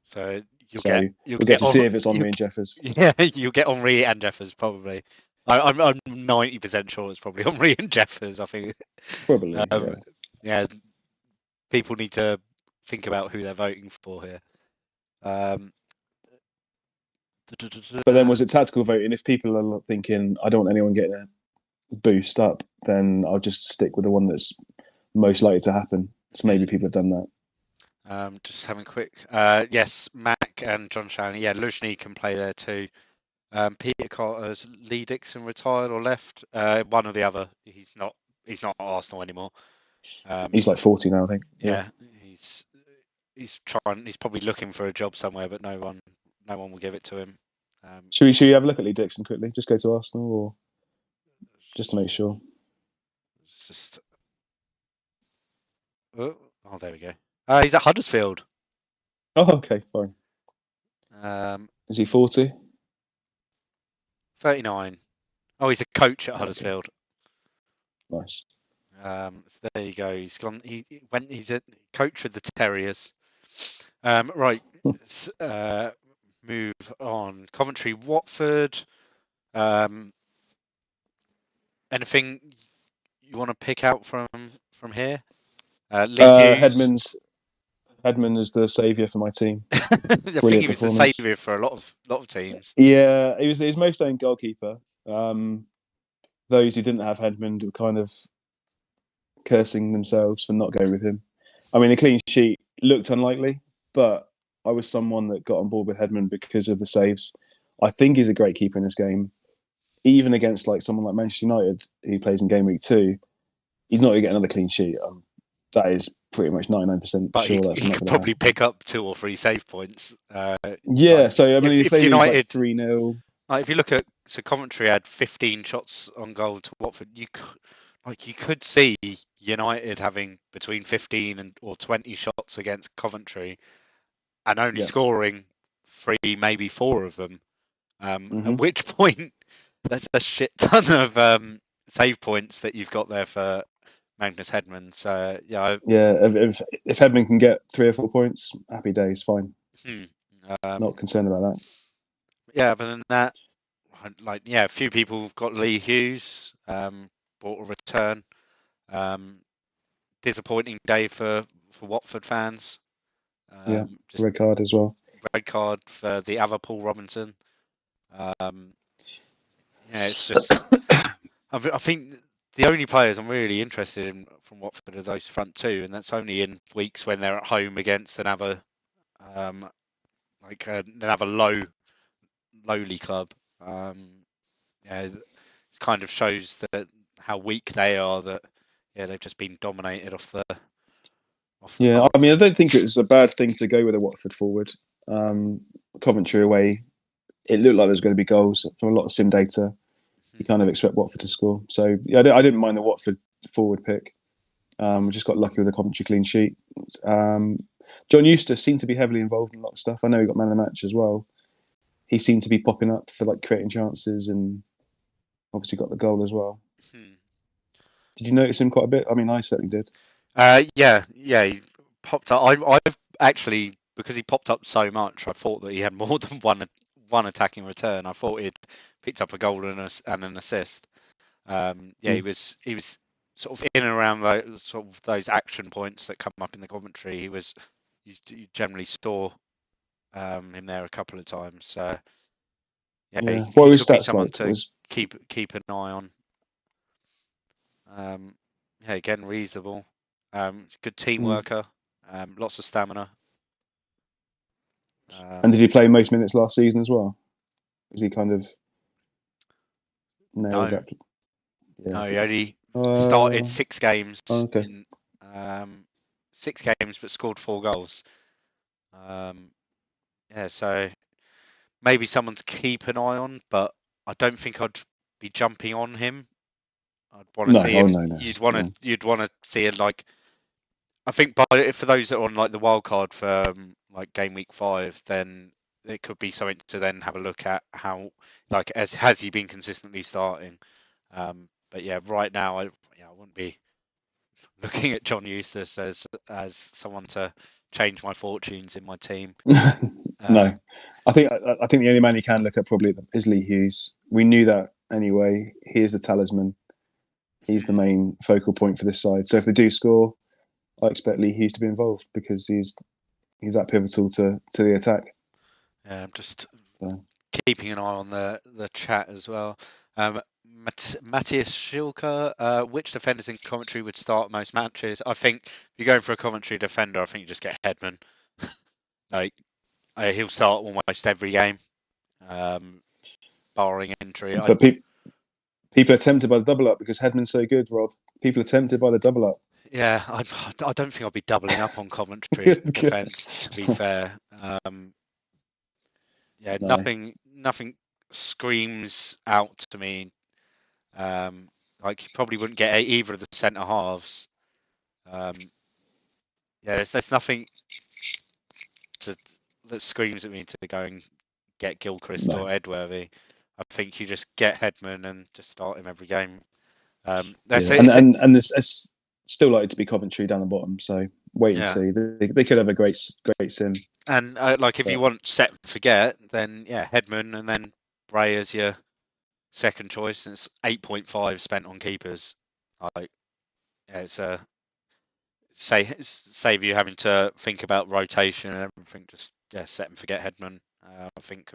[SPEAKER 1] So
[SPEAKER 2] we'll get to see if it's Henry and Jeffers.
[SPEAKER 1] Yeah, you'll get Henry and Jeffers probably. I'm 90% sure it's probably Henry and Jeffers. I think
[SPEAKER 2] probably.
[SPEAKER 1] Yeah, people need to think about who they're voting for here.
[SPEAKER 2] But then, was it tactical voting? If people are thinking, I don't want anyone getting a boost up, then I'll just stick with the one that's most likely to happen. So maybe people have done that.
[SPEAKER 1] Just having a quick. Yes, Mac and John Shannon. Yeah, Luzhny can play there too. Peter Carter's Lee Dixon retired or left. One or the other. He's not at Arsenal anymore.
[SPEAKER 2] He's like 40 now, I think.
[SPEAKER 1] Yeah, he's trying. He's probably looking for a job somewhere, but no one will give it to him.
[SPEAKER 2] Should we have a look at Lee Dixon quickly? Just go to Arsenal, or just to make sure.
[SPEAKER 1] It's just. Oh, there we go. He's at Huddersfield.
[SPEAKER 2] Oh, okay, fine. Is he 40?
[SPEAKER 1] 39. Oh, he's a coach at Huddersfield.
[SPEAKER 2] Nice.
[SPEAKER 1] So there you go. He's gone. He's a coach with the Terriers. Right. Let's move on. Coventry, Watford. Anything you want to pick out from here? Lee Hughes.
[SPEAKER 2] Hedman is the saviour for my team.
[SPEAKER 1] I think he was the saviour for a lot of teams.
[SPEAKER 2] Yeah, he was his most owned goalkeeper. Those who didn't have Hedman were kind of cursing themselves for not going with him. I mean, a clean sheet looked unlikely, but I was someone that got on board with Hedman because of the saves. I think he's a great keeper in this game. Even against like someone like Manchester United, who plays in Gameweek 2, he's not going to get another clean sheet. That is pretty much 99% sure that's
[SPEAKER 1] he
[SPEAKER 2] not
[SPEAKER 1] could
[SPEAKER 2] going to
[SPEAKER 1] probably
[SPEAKER 2] happen.
[SPEAKER 1] pick up 2 or 3 save points.
[SPEAKER 2] Yeah, so I mean, if they
[SPEAKER 1] United
[SPEAKER 2] lose like 3-0,
[SPEAKER 1] if you look at Coventry had 15 shots on goal to Watford, you could see United having between 15 or 20 shots against Coventry, and only scoring 3, maybe 4 of them. At which point, that's a shit ton of save points that you've got there for Magnus Hedman. So
[SPEAKER 2] if Hedman can get 3 or 4 points, happy days, fine. Not concerned about that.
[SPEAKER 1] Yeah, other than that, a few people have got Lee Hughes, bought a return. Disappointing day for Watford fans.
[SPEAKER 2] Just red card as well.
[SPEAKER 1] Red card for the other Paul Robinson. It's just. I think the only players I'm really interested in from Watford are those front 2, and that's only in weeks when they're at home against another lowly club. it kind of shows that how weak they are. That they've just been dominated off the
[SPEAKER 2] Yeah,
[SPEAKER 1] park.
[SPEAKER 2] I mean, I don't think it was a bad thing to go with a Watford forward. Coventry away, it looked like there was going to be goals from a lot of sim data. You kind of expect Watford to score. So yeah, I didn't mind the Watford forward pick. We just got lucky with the Coventry clean sheet. John Eustace seemed to be heavily involved in a lot of stuff. I know he got man of the match as well. He seemed to be popping up for like creating chances and obviously got the goal as well.
[SPEAKER 1] Hmm.
[SPEAKER 2] Did you notice him quite a bit? I mean, I certainly did.
[SPEAKER 1] Yeah, he popped up. I've actually, because he popped up so much, I thought that he had more than one attacking return. I thought he'd picked up a goal and an assist. He was sort of in and around those action points that come up in the commentary. You generally saw him there a couple of times. So
[SPEAKER 2] Yeah. What
[SPEAKER 1] he
[SPEAKER 2] were his
[SPEAKER 1] could be
[SPEAKER 2] stats
[SPEAKER 1] someone
[SPEAKER 2] like?
[SPEAKER 1] to keep an eye on. Again, reasonable. Good team worker. Lots of stamina.
[SPEAKER 2] And did he play most minutes last season as well? Was he kind of nailed
[SPEAKER 1] No,
[SPEAKER 2] that? Yeah.
[SPEAKER 1] no, he only started 6 games
[SPEAKER 2] Okay.
[SPEAKER 1] in 6 games, but scored 4 goals. So maybe someone to keep an eye on, but I don't think I'd be jumping on him. I'd want to
[SPEAKER 2] No.
[SPEAKER 1] see
[SPEAKER 2] Oh
[SPEAKER 1] him.
[SPEAKER 2] no. No.
[SPEAKER 1] You'd want to see it like. I think for those that are on like the wild card for like game week 5, then it could be something to then have a look at how like has he been consistently starting. But yeah, right now I wouldn't be looking at John Eustace as someone to change my fortunes in my team.
[SPEAKER 2] No.
[SPEAKER 1] Um,
[SPEAKER 2] I think the only man you can look at probably is Lee Hughes. We knew that anyway. He is the talisman. He's the main focal point for this side. So if they do score, I expect Lee Hughes to be involved because he's that pivotal to the attack.
[SPEAKER 1] I'm just
[SPEAKER 2] So.
[SPEAKER 1] keeping an eye on the chat as well. Matthias Schilker, which defenders in commentary would start most matches? I think if you're going for a commentary defender, I think you just get Headman. Like he'll start almost every game, barring injury.
[SPEAKER 2] But people are tempted by the double up because Headman's so good, Rob. People are tempted by the double up.
[SPEAKER 1] I don't think I'll be doubling up on commentary
[SPEAKER 2] Good.
[SPEAKER 1] defence. To be fair,
[SPEAKER 2] No.
[SPEAKER 1] nothing screams out to me. Like you probably wouldn't get either of the centre halves. There's nothing that screams at me to go and get Gilchrist
[SPEAKER 2] No.
[SPEAKER 1] or Edworthy. I think you just get Headman and just start him every game.
[SPEAKER 2] Yeah. And there's still likely to be Coventry down the bottom. So wait and see. They could have a great sim.
[SPEAKER 1] And if you want set and forget, then Headman and then Bray as your second choice. And it's 8.5 spent on keepers. It's save you having to think about rotation and everything. Just set and forget Headman. I think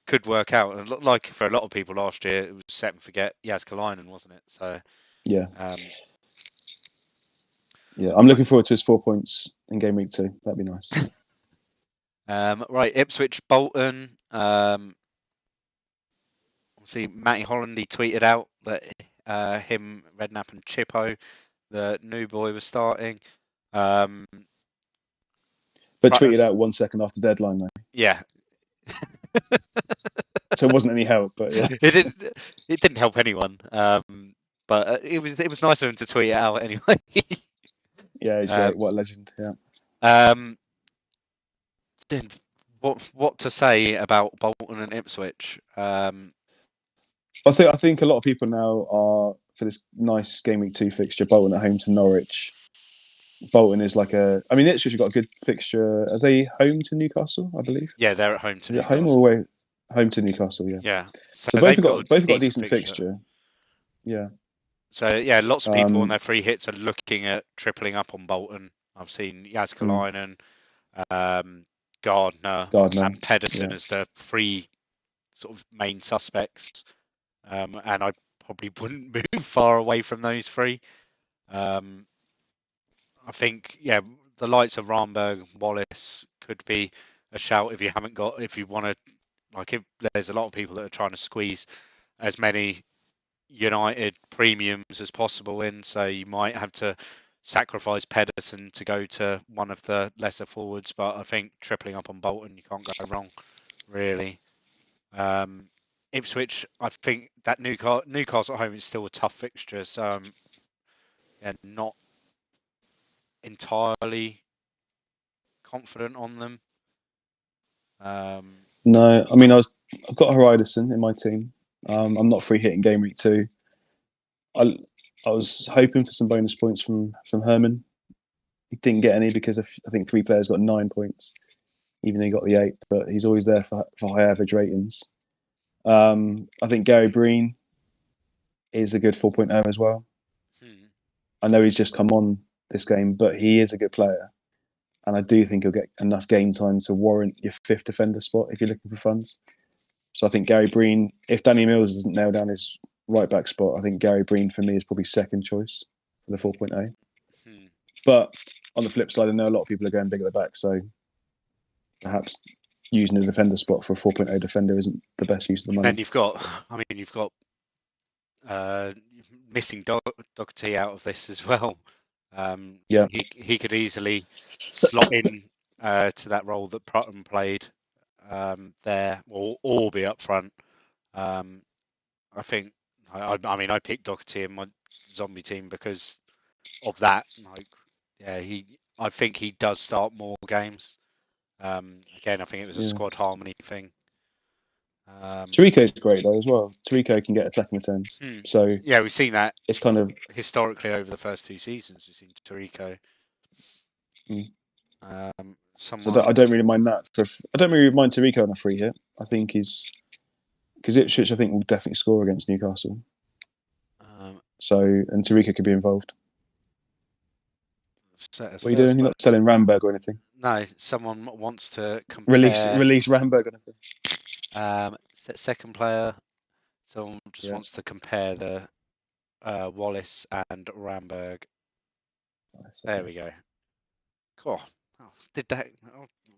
[SPEAKER 1] could work out. And like for a lot of people last year, it was set and forget Jazkalainen, wasn't it? So
[SPEAKER 2] yeah. I'm looking forward to his 4 points in game week 2. That'd be nice.
[SPEAKER 1] Right, Ipswich Bolton. Obviously, Matty Holland, he tweeted out that him, Redknapp and Chippo, the new boy, was starting.
[SPEAKER 2] But tweeted out 1 second after deadline, though.
[SPEAKER 1] Yeah.
[SPEAKER 2] So it wasn't any help, but yeah.
[SPEAKER 1] It didn't help anyone. But it was nice of him to tweet it out anyway.
[SPEAKER 2] Yeah, he's great. What a legend. Yeah.
[SPEAKER 1] What to say about Bolton and Ipswich?
[SPEAKER 2] I think a lot of people now are for this nice game week 2 fixture. Bolton at home to Norwich. Bolton is like I mean, Ipswich have got a good fixture. Are they home to Newcastle? I believe.
[SPEAKER 1] Yeah, they're at home to Newcastle.
[SPEAKER 2] Home or away? Home to Newcastle. Yeah.
[SPEAKER 1] Yeah.
[SPEAKER 2] So both have got a decent fixture. Yeah.
[SPEAKER 1] So lots of people on their free hits are looking at tripling up on Bolton. I've seen Jazkalainen, Gardner, and Pedersen as the three sort of main suspects. And I probably wouldn't move far away from those three. I think the likes of Ramberg, Wallace could be a shout if you want to. If there's a lot of people that are trying to squeeze as many United premiums as possible in, so you might have to sacrifice Pedersen to go to one of the lesser forwards. But I think tripling up on Bolton, you can't go wrong, really. Ipswich, I think that Newcastle at home is still a tough fixture, so not entirely confident on them.
[SPEAKER 2] No, I mean I've got Horizon in my team. I'm not free hitting Gameweek 2. I was hoping for some bonus points from Herman. He didn't get any because I think 3 players got 9 points, even though he got the 8. But he's always there for high average ratings. I think Gary Breen is a good 4.0 as well. I know he's just come on this game, but he is a good player. And I do think he'll get enough game time to warrant your 5th defender spot if you're looking for funds. So I think Gary Breen, if Danny Mills doesn't nail down his right back spot, I think Gary Breen for me is probably second choice for the 4.0. But on the flip side, I know a lot of people are going big at the back, so perhaps using a defender spot for a 4.0 defender isn't the best use of the money.
[SPEAKER 1] And you've got missing Doherty out of this as well. He could easily slot in to that role that Prutton played there, or be up front. I think. I picked Doherty in my zombie team because of that. I think he does start more games. Again, I think it was a squad harmony thing.
[SPEAKER 2] Tariko's great though as well. Tariko can get attacking returns. So
[SPEAKER 1] yeah, we've seen that.
[SPEAKER 2] It's kind of
[SPEAKER 1] historically over the first 2 seasons. We've seen Tariko.
[SPEAKER 2] So I don't really mind that. I don't really mind Tariko on a free hit. I think he's because Ipswich I think will definitely score against Newcastle. And Tariko could be involved. What are you doing? You're not selling Ramberg or anything?
[SPEAKER 1] No, someone wants to compare.
[SPEAKER 2] Release Ramberg on
[SPEAKER 1] anything. Second player. Someone just wants to compare the Wallace and Ramberg. There we go. Cool. Oh, did that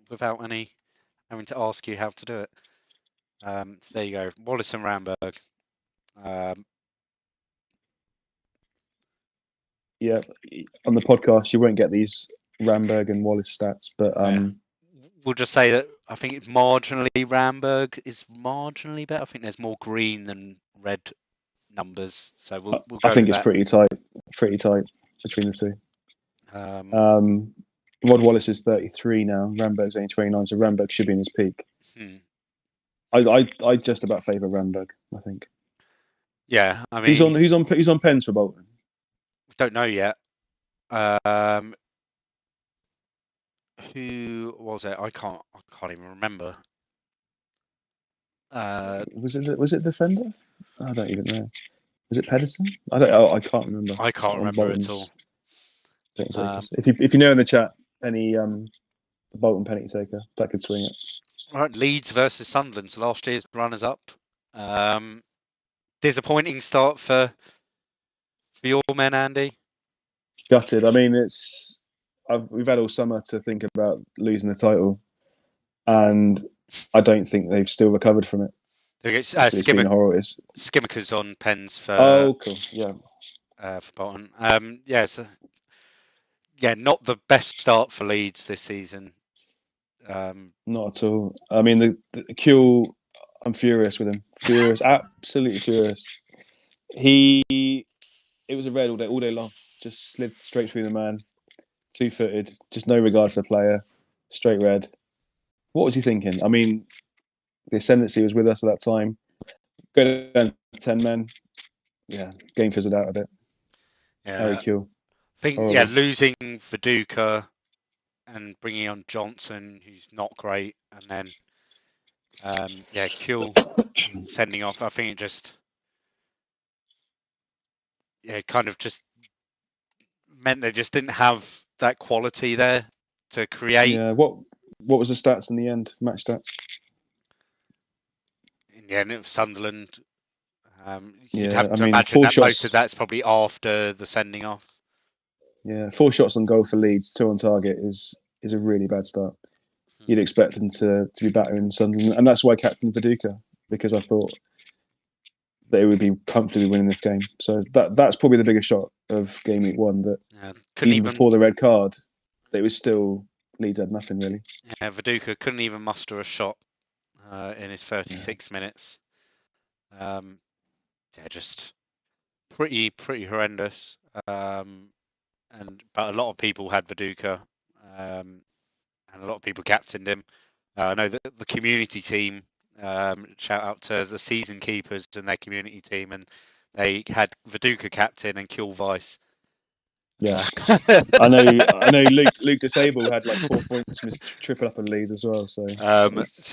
[SPEAKER 1] without having to ask you how to do it. So there you go. Wallace and Ramberg.
[SPEAKER 2] Yeah, on the podcast you won't get these Ramberg and Wallace stats, but
[SPEAKER 1] we'll just say that I think it's marginally Ramberg is marginally better. I think there's more green than red numbers, so we'll go
[SPEAKER 2] I think
[SPEAKER 1] with
[SPEAKER 2] it's pretty tight between the two. Rod Wallace is 33 now. Ramberg's only 29, so Ramberg should be in his peak. I just about favour Ramberg. I think.
[SPEAKER 1] Yeah, I mean,
[SPEAKER 2] who's on pens for Bolton?
[SPEAKER 1] Don't know yet. Who was it? I can't even remember.
[SPEAKER 2] Was it defender? I don't even know. Was it Pedersen? I can't remember.
[SPEAKER 1] I can't remember at all.
[SPEAKER 2] If you know in the chat any the Bolton penalty taker that could swing it.
[SPEAKER 1] All right, Leeds versus Sunderland. So last year's runners up. Disappointing start for your men, Andy.
[SPEAKER 2] Gutted. I mean, we've had all summer to think about losing the title, and I don't think they've still recovered from it.
[SPEAKER 1] Skimmickers on pens for.
[SPEAKER 2] Oh, cool. Yeah.
[SPEAKER 1] For Bolton. Not the best start for Leeds this season.
[SPEAKER 2] Not at all. I mean, the Kuehl, I'm furious with him. Furious, absolutely furious. It was a red all day long. Just slid straight through the man, 2-footed, just no regard for the player, straight red. What was he thinking? I mean, the ascendancy was with us at that time. Go down to 10 men. Yeah, game fizzled out a bit.
[SPEAKER 1] Yeah,
[SPEAKER 2] Harry Kuehl.
[SPEAKER 1] I think losing Viduka and bringing on Johnson, who's not great, and then Kuehl sending off. I think it just kind of just meant they just didn't have that quality there to create.
[SPEAKER 2] Yeah, what was the stats in the end? Match stats.
[SPEAKER 1] In the end, it was Sunderland.
[SPEAKER 2] You'd
[SPEAKER 1] have to imagine that most of that's probably after the sending off.
[SPEAKER 2] Yeah, 4 shots on goal for Leeds, 2 on target is a really bad start. You'd expect them to be battering Sunderland, and that's why I captained Viduka, because I thought they would be comfortably winning this game. So that's probably the biggest shot of game week 1. That even before the red card, it was still Leeds had nothing really.
[SPEAKER 1] Yeah, Viduka couldn't even muster a shot in his 36 minutes. Just pretty horrendous. But a lot of people had Viduka, and a lot of people captained him. I know that the community team, shout out to the season keepers and their community team, and they had Viduka captain and Kjell Vice.
[SPEAKER 2] Yeah, I know. Luke Disable had like 4 points from his triple up on Leeds as well. So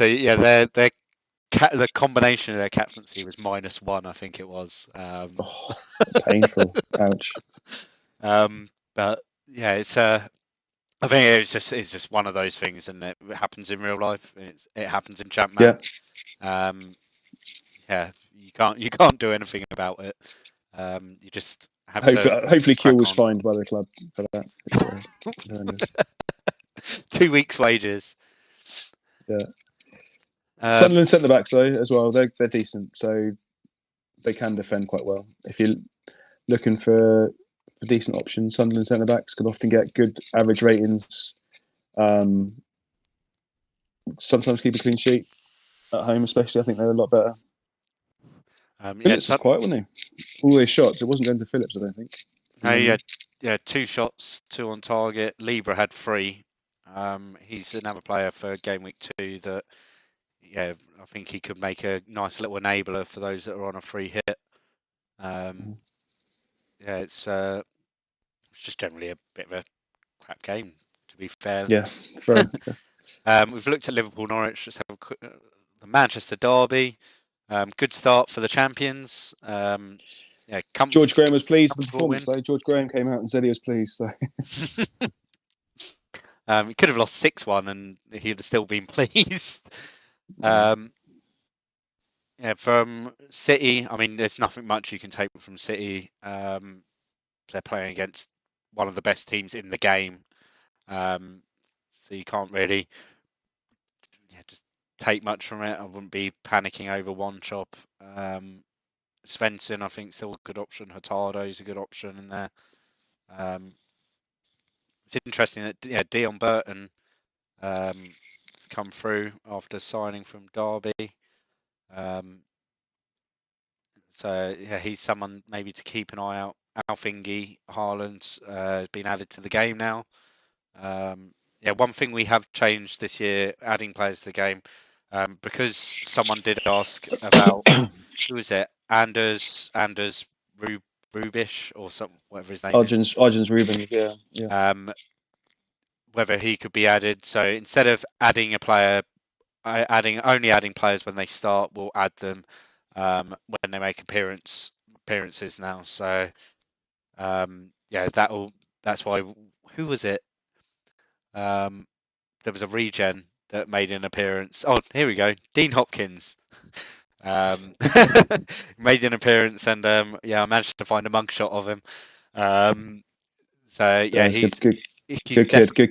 [SPEAKER 1] yeah, the combination of their captaincy was -1, I think it was.
[SPEAKER 2] Painful. Ouch.
[SPEAKER 1] But yeah, I think it's just one of those things, and it happens in real life. It happens in ChampMan. Yeah, you can't do anything about it. You just have
[SPEAKER 2] hopefully Kjell was fined by the club for that.
[SPEAKER 1] 2 weeks' wages.
[SPEAKER 2] Yeah. Sunderland centre backs though as well. They're decent, so they can defend quite well. If you're looking for decent options, Sunderland centre backs can often get good average ratings. Sometimes keep a clean sheet at home, especially. I think they're a lot better. Phillips was quiet, wasn't he? All those shots, it wasn't going to Phillips, I don't think.
[SPEAKER 1] No, yeah, 2 shots, 2 on target. Libra had 3. He's another player for Gameweek 2 that, yeah, I think he could make a nice little enabler for those that are on a free hit. Yeah, it's just generally a bit of a crap game, to be fair.
[SPEAKER 2] Yeah, fair.
[SPEAKER 1] We've looked at Liverpool Norwich. Let's have a quick, the Manchester derby. Good start for the champions. Yeah,
[SPEAKER 2] George Graham was pleased with the performance, though. George Graham came out and said he was pleased. So.
[SPEAKER 1] He could have lost 6-1 and he'd have still been pleased. Yeah, from City, I mean, there's nothing much you can take from City. They're playing against one of the best teams in the game. So you can't really just take much from it. I wouldn't be panicking over one chop. Svensson, I think, still a good option. Hurtado is a good option in there. It's interesting that Dion Burton has come through after signing from Derby. So yeah, he's someone maybe to keep an eye out. Alfingi, Haaland has been added to the game now. Yeah, one thing we have changed this year, adding players to the game, because someone did ask about who is it, Anders Rubish or something, whatever his name is.
[SPEAKER 2] Arjun's Ruben, yeah.
[SPEAKER 1] Whether he could be added. So instead of adding a player, only adding players when they start, we'll add them when they make appearances now. So yeah, that's why. Who was it? There was a regen that made an appearance. Oh, here we go. Dean Hopkins made an appearance, and yeah, I managed to find a mugshot of him. So yeah, he's
[SPEAKER 2] good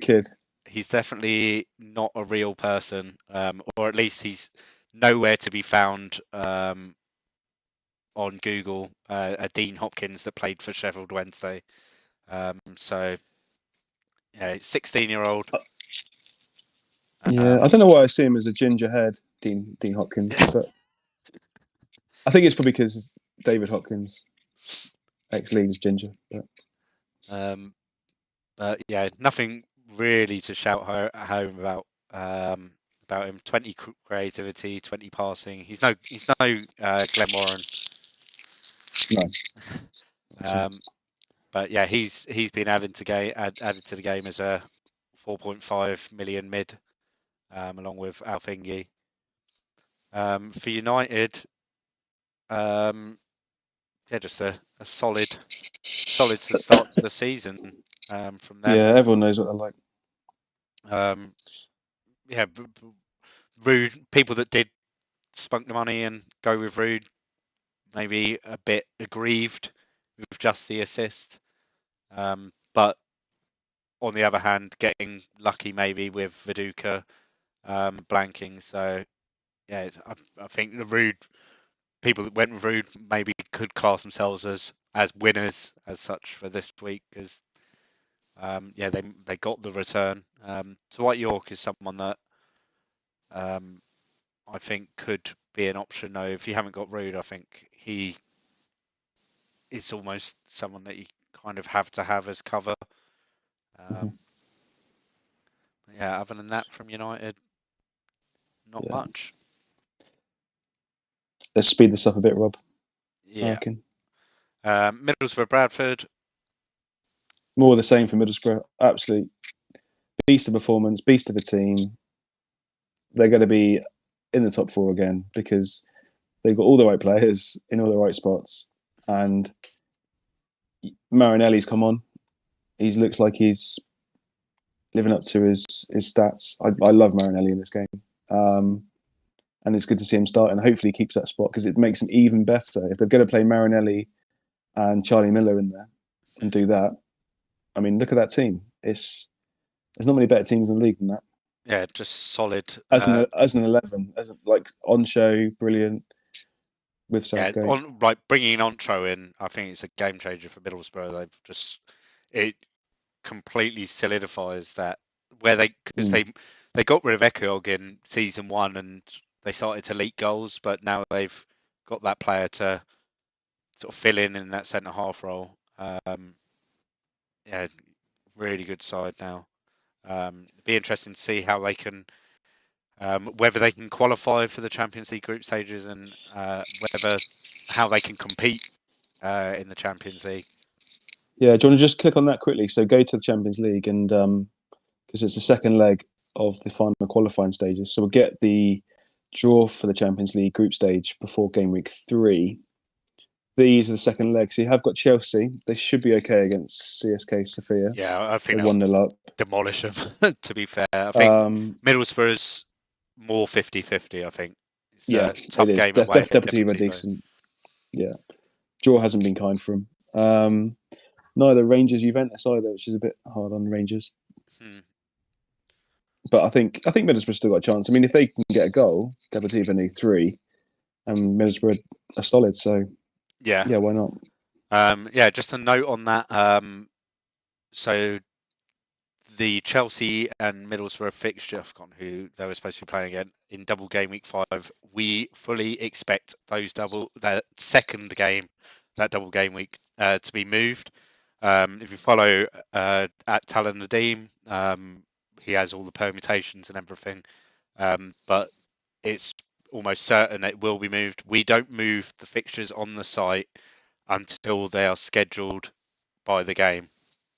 [SPEAKER 2] kid.
[SPEAKER 1] He's definitely not a real person, or at least he's nowhere to be found on Google. A Dean Hopkins that played for Sheffield Wednesday. So yeah, 16-year-old.
[SPEAKER 2] Yeah, I don't know why I see him as a ginger haired Dean Hopkins, but I think it's probably because it's David Hopkins, ex-Leeds ginger.
[SPEAKER 1] But yeah, nothing really to shout home about him. 20 creativity, 20 passing. He's no Glenn Warren.
[SPEAKER 2] No.
[SPEAKER 1] But yeah, he's been added to the game as a 4.5 million mid, along with Alfingi. For United, yeah, just a solid to start the season from them.
[SPEAKER 2] Yeah, everyone knows what they're like.
[SPEAKER 1] Yeah, Ruud, people that did spunk the money and go with Ruud, maybe a bit aggrieved with just the assist. But on the other hand, getting lucky maybe with Viduka blanking. So yeah, I think the Ruud people that went with Ruud maybe could class themselves as winners as such for this week, because they got the return. Dwight York is someone that I think could be an option though. If you haven't got Ruud, I think he is almost someone that you kind of have to have as cover. Yeah, other than that, from United, not much.
[SPEAKER 2] Let's speed this up a bit, Rob.
[SPEAKER 1] Yeah.
[SPEAKER 2] I reckon.
[SPEAKER 1] Middlesbrough, Bradford.
[SPEAKER 2] More of the same for Middlesbrough. Absolute beast of performance, beast of a team. They're going to be in the top 4 again because they've got all the right players in all the right spots. And Marinelli's come on. He looks like he's living up to his stats. I love Marinelli in this game. And it's good to see him start, and hopefully he keeps that spot because it makes him even better. If they're going to play Marinelli and Charlie Miller in there and do that, I mean, look at that team. There's not many better teams in the league than that.
[SPEAKER 1] Yeah, just solid.
[SPEAKER 2] As an 11, like on-show, brilliant with Southgate.
[SPEAKER 1] Yeah, bringing Ontro in, I think it's a game changer for Middlesbrough. It completely solidifies that because they got rid of Ekog in season 1 and they started to leak goals, but now they've got that player to sort of fill in that centre half role. Yeah, really good side now. It'd be interesting to see how they can, whether they can qualify for the Champions League group stages and how they can compete in the Champions League.
[SPEAKER 2] Yeah, do you want to just click on that quickly? So go to the Champions League, and because it's the second leg of the final qualifying stages, so we'll get the draw for the Champions League group stage before game week 3. These are the second leg. So you have got Chelsea. They should be okay against CSK Sofia.
[SPEAKER 1] Yeah, I think
[SPEAKER 2] they're 1-0 up.
[SPEAKER 1] Demolish them. To be fair, I think Middlesbrough's more 50-50. I think it's a tough game away.
[SPEAKER 2] Deportivo decent. Yeah, draw hasn't been kind for them. Neither Rangers Juventus either, which is a bit hard on Rangers. But I think Middlesbrough still got a chance. I mean, if they can get a goal, Deportivo need 3, and Middlesbrough are solid. So yeah, why not?
[SPEAKER 1] Just a note on that. So the Chelsea and Middlesbrough fixture, I've forgotten who they were supposed to be playing again in double game week 5. We fully expect that second game, that double game week, to be moved. If you follow at Talon Nadeem, he has all the permutations and everything, but it's almost certain it will be moved. We don't move the fixtures on the site until they are scheduled by the game.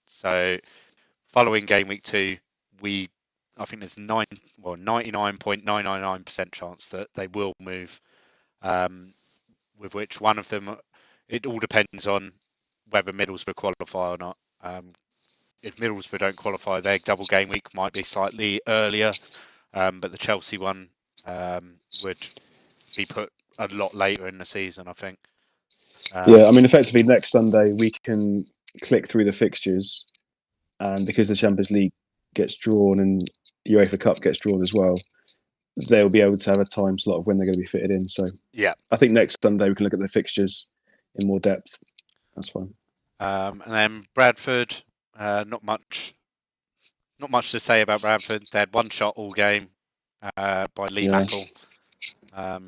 [SPEAKER 1] So following game week 2, I think there's 99.999% chance that they will move. With which one of them, it all depends on whether Middlesbrough qualify or not. If Middlesbrough don't qualify, their double game week might be slightly earlier, but the Chelsea one would be put a lot later in the season, I think.
[SPEAKER 2] I mean, effectively next Sunday we can click through the fixtures, and because the Champions League gets drawn and UEFA Cup gets drawn as well, they'll be able to have a time slot of when they're going to be fitted in. So
[SPEAKER 1] yeah,
[SPEAKER 2] I think next Sunday we can look at the fixtures in more depth. That's fine.
[SPEAKER 1] And then Bradford, not much to say about Bradford. They had one shot all game by Lee Mackle. I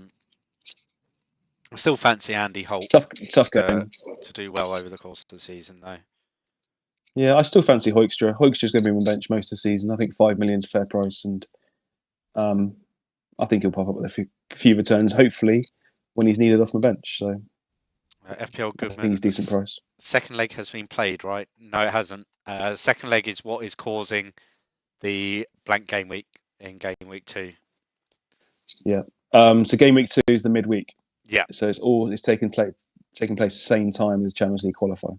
[SPEAKER 1] still fancy Andy Holt.
[SPEAKER 2] Tough game
[SPEAKER 1] to do well over the course of the season, though.
[SPEAKER 2] Yeah, I still fancy Hoekstra. Hoekstra's going to be on the bench most of the season. I think 5 million is a fair price, and I think he'll pop up with a few returns, hopefully, when he's needed off the bench. So
[SPEAKER 1] FPL Goodman,
[SPEAKER 2] I think he's decent price.
[SPEAKER 1] Second leg has been played, right? No, it hasn't. Second leg is what is causing the blank game week in game week 2.
[SPEAKER 2] Yeah. So game week 2 is the midweek.
[SPEAKER 1] Yeah.
[SPEAKER 2] So it's taking place the same time as Champions League qualifying.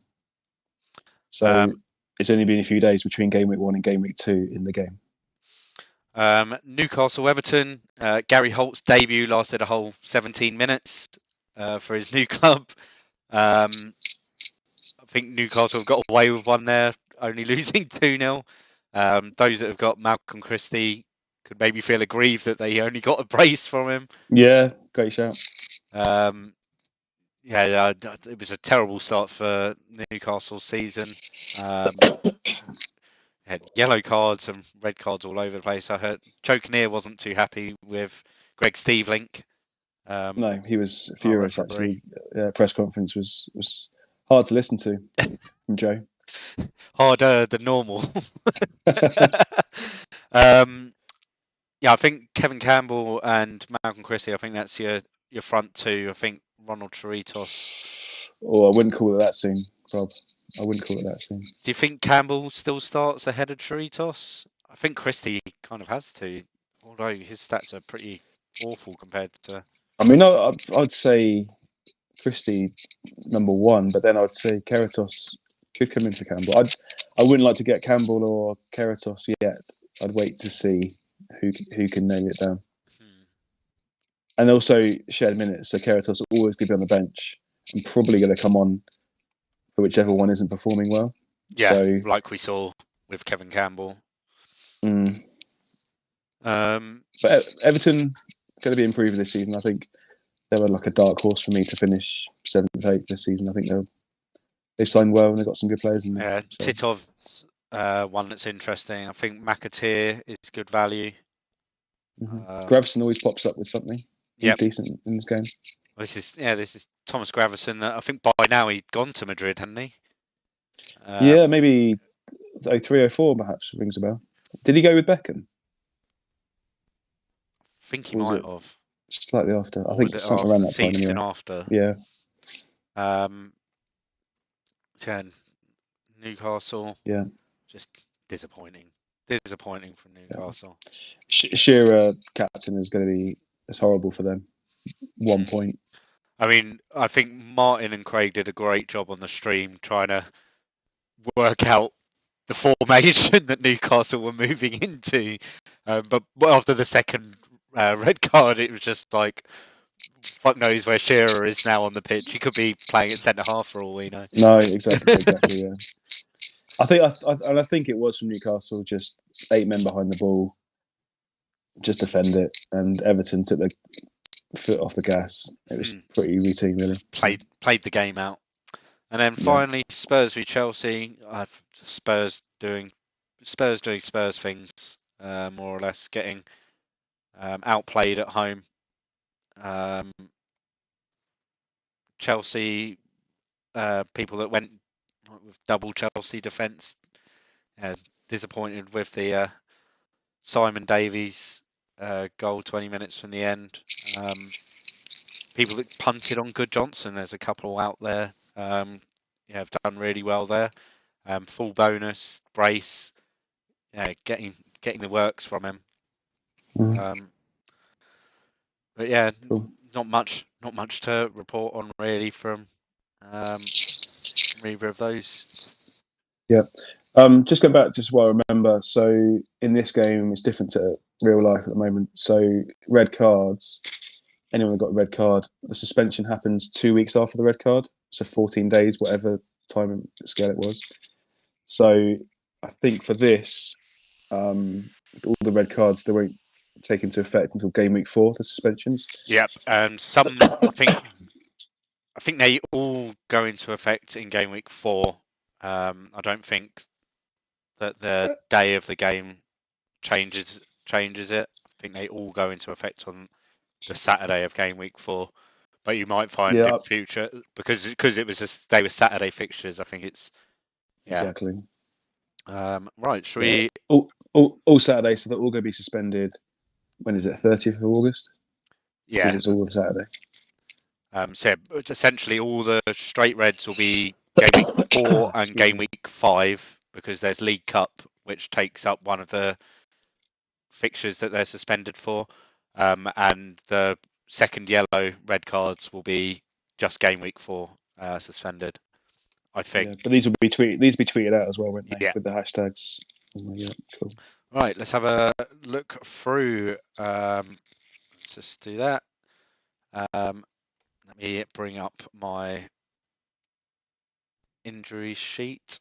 [SPEAKER 2] So it's only been a few days between game week 1 and game week 2 in the game.
[SPEAKER 1] Newcastle Everton. Gary Holt's debut lasted a whole 17 minutes for his new club. I think Newcastle have got away with one there, only losing 2-0. Those that have got Malcolm Christie could maybe feel aggrieved that they only got a brace from him.
[SPEAKER 2] Yeah, great shout.
[SPEAKER 1] Yeah, it was a terrible start for Newcastle's season. Had yellow cards and red cards all over the place. I heard Joe Kinnear wasn't too happy with Greg Stevelink.
[SPEAKER 2] No, he was
[SPEAKER 1] Our
[SPEAKER 2] furious.
[SPEAKER 1] referee.
[SPEAKER 2] Actually, press conference was hard to listen to from Joe.
[SPEAKER 1] Harder than normal. um, yeah, I think Kevin Campbell and Malcolm Christie. I think that's your front two. I think Ronald Chiritos.
[SPEAKER 2] Oh, I wouldn't call it that soon, Rob. I wouldn't call it that soon.
[SPEAKER 1] Do you think Campbell still starts ahead of Chiritos? I think Christie kind of has to, although his stats are pretty awful compared to.
[SPEAKER 2] I mean, I'd say Christie number one, but then I'd say Keratos could come in for Campbell. I wouldn't like to get Campbell or Keratos yet. I'd wait to see who can nail it down. And also shared minutes. So Keratos are always going to be on the bench and probably going to come on for whichever one isn't performing well.
[SPEAKER 1] Yeah,
[SPEAKER 2] so,
[SPEAKER 1] like we saw with Kevin Campbell.
[SPEAKER 2] But Everton going to be improving this season. I think they were like a dark horse for me to finish 7th, 8th this season. I think they signed well and they got some good players in there.
[SPEAKER 1] Yeah, so. Titov's one that's interesting. I think McAteer is good value.
[SPEAKER 2] Gravesen always pops up with something. He's decent in this game.
[SPEAKER 1] This is Thomas Gravesen. I think by now he'd gone to Madrid, hadn't he?
[SPEAKER 2] Maybe 0304 perhaps rings a bell. Did he go with Beckham?
[SPEAKER 1] I think he might have.
[SPEAKER 2] Slightly after. I think something around that time.
[SPEAKER 1] Season after.
[SPEAKER 2] Yeah.
[SPEAKER 1] Newcastle.
[SPEAKER 2] Yeah.
[SPEAKER 1] Just disappointing. Disappointing from Newcastle.
[SPEAKER 2] Shearer captain is going to be horrible for them. 1 point.
[SPEAKER 1] I mean, I think Martin and Craig did a great job on the stream trying to work out the formation that Newcastle were moving into. But after the second red card, it was just like, fuck knows where Shearer is now on the pitch. He could be playing at centre half for all we know.
[SPEAKER 2] No, exactly, yeah. I think it was from Newcastle, just 8 men behind the ball, just defend it, and Everton took the foot off the gas. It was pretty routine, really.
[SPEAKER 1] Played the game out. And then finally, Spurs v Chelsea. Spurs doing Spurs things, more or less, getting outplayed at home. Chelsea, people that went with double Chelsea defence, disappointed with the Simon Davies goal 20 minutes from the end. People that punted on Good Johnson, there's a couple out there. Have done really well there. Full bonus, brace, getting the works from him. But yeah, cool. not much to report on really from either of those.
[SPEAKER 2] Yeah. Just going back to what I remember. So in this game, it's different to real life at the moment. So red cards. Anyone that got a red card, the suspension happens 2 weeks after the red card. So 14 days, whatever time scale it was. So I think for this, all the red cards, they won't take into effect until game week 4, the suspensions.
[SPEAKER 1] Yep. Some, I think they all go into effect in game week 4. I don't think that the day of the game changes it. I think they all go into effect on the Saturday of game week 4. But you might find in future, because it was they were Saturday fixtures. I think it's
[SPEAKER 2] exactly.
[SPEAKER 1] Right. Should we
[SPEAKER 2] all Saturday? So they're all going to be suspended. When is it? 30th of August.
[SPEAKER 1] Yeah,
[SPEAKER 2] because it's all Saturday.
[SPEAKER 1] So essentially, all the straight reds will be game week 4 and game week 5 because there's League Cup, which takes up one of the fixtures that they're suspended for, and the second yellow red cards will be just game week 4 suspended. I think.
[SPEAKER 2] Yeah, but these will be tweeted out as well, won't they?
[SPEAKER 1] Yeah.
[SPEAKER 2] With the hashtags. Yeah, cool.
[SPEAKER 1] Right, let's have a look through. Let's just do that. Let me bring up my injury sheet.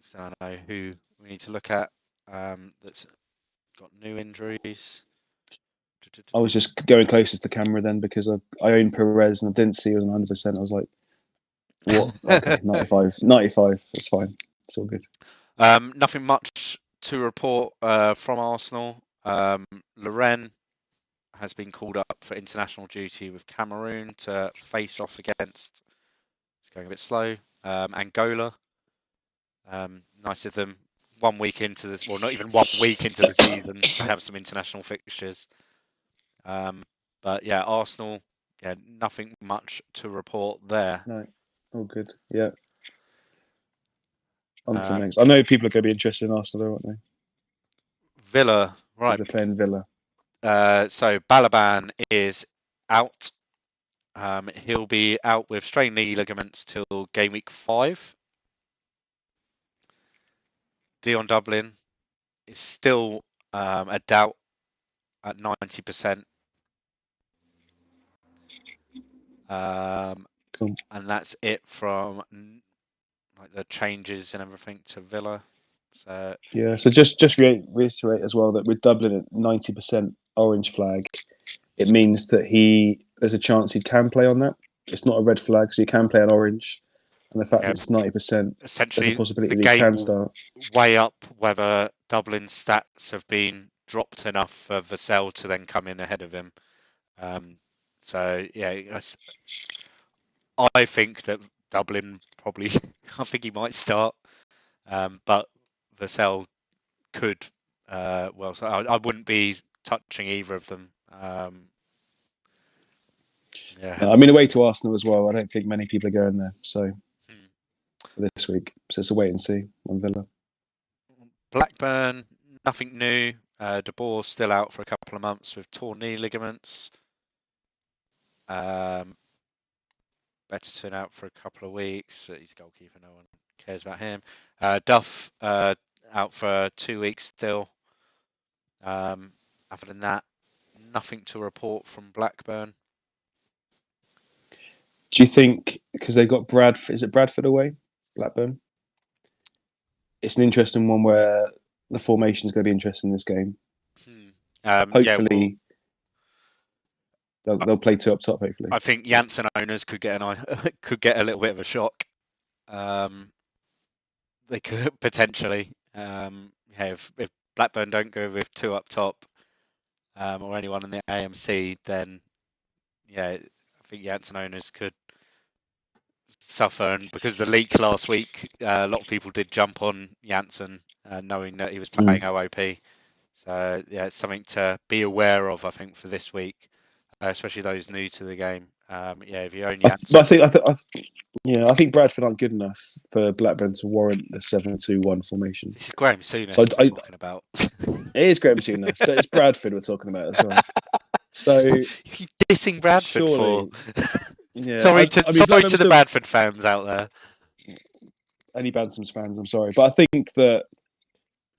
[SPEAKER 1] So I know who we need to look at that's got new injuries.
[SPEAKER 2] I was just going closest to the camera then because I owned Perez and I didn't see it was 100%. I was like, what? Okay, 95. 95. That's fine. It's all good.
[SPEAKER 1] Nothing much to report from Arsenal. Loren has been called up for international duty with Cameroon to face off against. It's going a bit slow. Angola. Nice of them. 1 week into this, well, not even 1 week into the season, to have some international fixtures. But yeah, Arsenal. Yeah, nothing much to report there.
[SPEAKER 2] No, all good. Yeah. On to the next. I know people are going to be interested in Arsenal, aren't they?
[SPEAKER 1] Villa, right.
[SPEAKER 2] Because they're playing Villa.
[SPEAKER 1] So Balaban is out. He'll be out with strained knee ligaments till game week 5. Dion Dublin is still a doubt at 90%.
[SPEAKER 2] Cool.
[SPEAKER 1] And that's it from like the changes and everything to Villa. So
[SPEAKER 2] yeah, so just reiterate as well that with Dublin at 90% orange flag, it means that there's a chance he can play on that. It's not a red flag, so he can play on orange. And the fact that it's 90%,
[SPEAKER 1] essentially,
[SPEAKER 2] there's a possibility
[SPEAKER 1] the
[SPEAKER 2] that he
[SPEAKER 1] game
[SPEAKER 2] can
[SPEAKER 1] will
[SPEAKER 2] start.
[SPEAKER 1] weigh up whether Dublin's stats have been dropped enough for Vassell to then come in ahead of him. So yeah, I think that Dublin probably, I think he might start, but Vassell could. So I wouldn't be touching either of them. Yeah.
[SPEAKER 2] I mean, away to Arsenal as well. I don't think many people are going there. So for this week, so it's a wait and see on Villa.
[SPEAKER 1] Blackburn, nothing new. De Boer's still out for a couple of months with torn knee ligaments. Betterton out for a couple of weeks. He's a goalkeeper. No one cares about him. Duff out for 2 weeks still. Other than that, nothing to report from Blackburn.
[SPEAKER 2] Do you think because they've got Bradford? Is it Bradford away? Blackburn. It's an interesting one where the formation is going to be interesting in this game. Hopefully, they'll play 2 up top. Hopefully,
[SPEAKER 1] I think Janssen owners could get a little bit of a shock. They could potentially. If Blackburn don't go with 2 up top, or anyone in the AMC, then yeah, I think Janssen owners could suffer. And because the leak last week, a lot of people did jump on Janssen, knowing that he was playing OOP. So yeah, it's something to be aware of, I think, for this week, especially those new to the game. If you own Janssen,
[SPEAKER 2] I think Bradford aren't good enough for Blackburn to warrant the 7-2-1 formation.
[SPEAKER 1] This is Graham Souness we're talking about.
[SPEAKER 2] It is Graham Souness, but it's Bradford we're talking about as well. So
[SPEAKER 1] you dissing Bradford
[SPEAKER 2] surely,
[SPEAKER 1] for?
[SPEAKER 2] Yeah,
[SPEAKER 1] sorry to the Bradford fans out there.
[SPEAKER 2] Any Bantams fans, I'm sorry, but I think that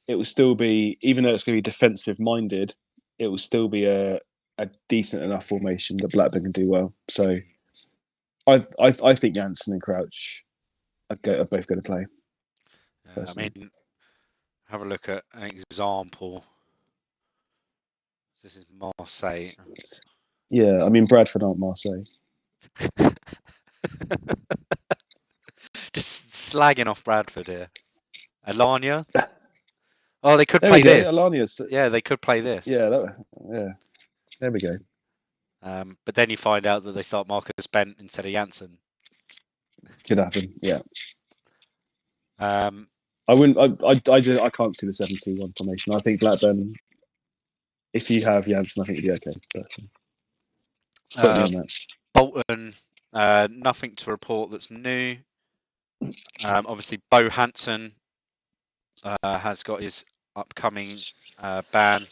[SPEAKER 2] it will still be, even though it's going to be defensive minded, it will still be a decent enough formation that Blackburn can do well. So I think Janssen and Crouch are both going to play.
[SPEAKER 1] I mean, have a look at an example. This is Marseille.
[SPEAKER 2] Yeah, I mean Bradford aren't Marseille.
[SPEAKER 1] Just slagging off Bradford here. Alanya. Oh, they could
[SPEAKER 2] There
[SPEAKER 1] play
[SPEAKER 2] we go.
[SPEAKER 1] this.
[SPEAKER 2] Alania's,
[SPEAKER 1] yeah, they could play this.
[SPEAKER 2] Yeah, there we go.
[SPEAKER 1] But then you find out that they start Marcus Bent instead of Janssen.
[SPEAKER 2] Could happen. Yeah.
[SPEAKER 1] I
[SPEAKER 2] wouldn't. I can't see the 7-2-1 formation. I think Blackburn. If you have Janssen, I think you'd be okay. But quote me on that.
[SPEAKER 1] Bolton, nothing to report that's new. Obviously, Bo Hansen has got his upcoming ban,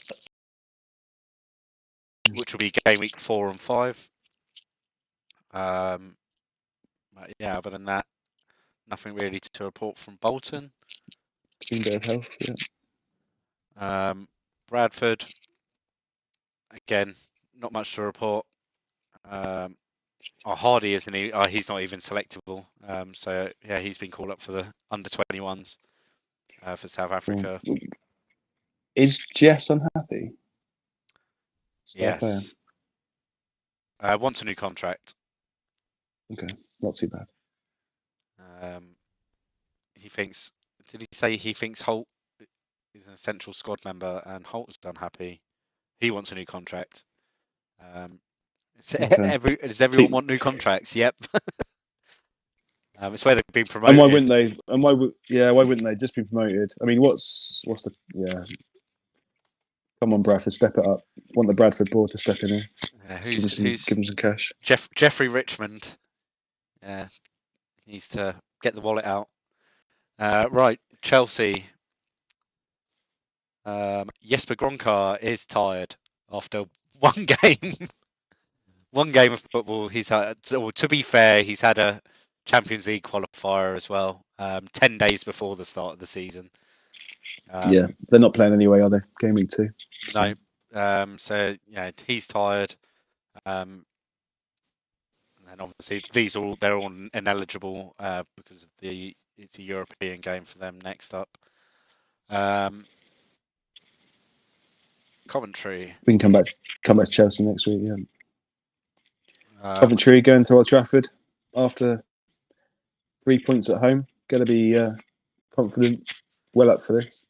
[SPEAKER 1] which will be game week 4 and 5. Yeah, other than that, nothing really to report from Bolton.
[SPEAKER 2] Clean bit of health, yeah.
[SPEAKER 1] Bradford, again, not much to report. Hardy isn't he? He's not even selectable. So yeah, he's been called up for the under 21s for South Africa.
[SPEAKER 2] Is Jess unhappy? Fair.
[SPEAKER 1] Yes. Wants a new contract.
[SPEAKER 2] Okay, not too bad.
[SPEAKER 1] He thinks. Did he say he thinks Holt is an essential squad member and Holt is unhappy? He wants a new contract.
[SPEAKER 2] Okay.
[SPEAKER 1] Does everyone want new contracts? Yep. It's where they've been
[SPEAKER 2] And why
[SPEAKER 1] promoted.
[SPEAKER 2] wouldn't they? And why wouldn't they just be promoted? I mean, what's the Come on, Bradford, step it up. Want the Bradford board to step in here.
[SPEAKER 1] Who's
[SPEAKER 2] Give them some cash.
[SPEAKER 1] Jeffrey Richmond? Needs to get the wallet out. Right, Chelsea. Jesper Gronkar is tired after one game. One game of football. He's had, or to be fair, he's had a Champions League qualifier as well. 10 days before the start of the season.
[SPEAKER 2] Yeah, they're not playing anyway, are they? Gameweek 2.
[SPEAKER 1] No. So yeah, he's tired. And obviously they're all ineligible because of it's a European game for them next up. Coventry.
[SPEAKER 2] We can come back to Chelsea next week. Yeah. Coventry going to Old Trafford after 3 points at home. Going to be confident, well up for this.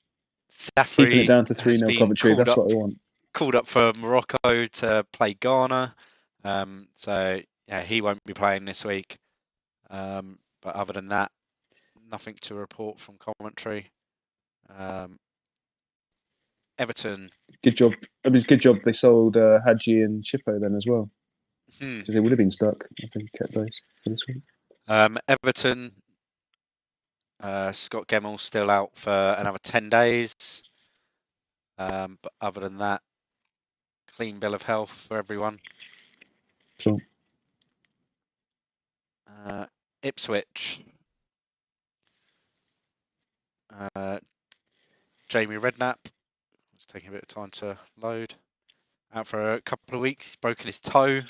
[SPEAKER 2] Keeping it down to 3-0 Coventry. That's what we want.
[SPEAKER 1] Called up for Morocco to play Ghana. So yeah, he won't be playing this week. But other than that, nothing to report from Coventry. Everton.
[SPEAKER 2] Good job. It was a good job they sold Hadji and Chippo then as well. Because they would have been stuck if they kept those for this week.
[SPEAKER 1] Everton. Scott Gemmell's still out for another 10 days. But other than that, clean bill of health for everyone.
[SPEAKER 2] Cool.
[SPEAKER 1] Ipswich. Jamie Redknapp. It's taking a bit of time to load. Out for a couple of weeks. He's broken his toe.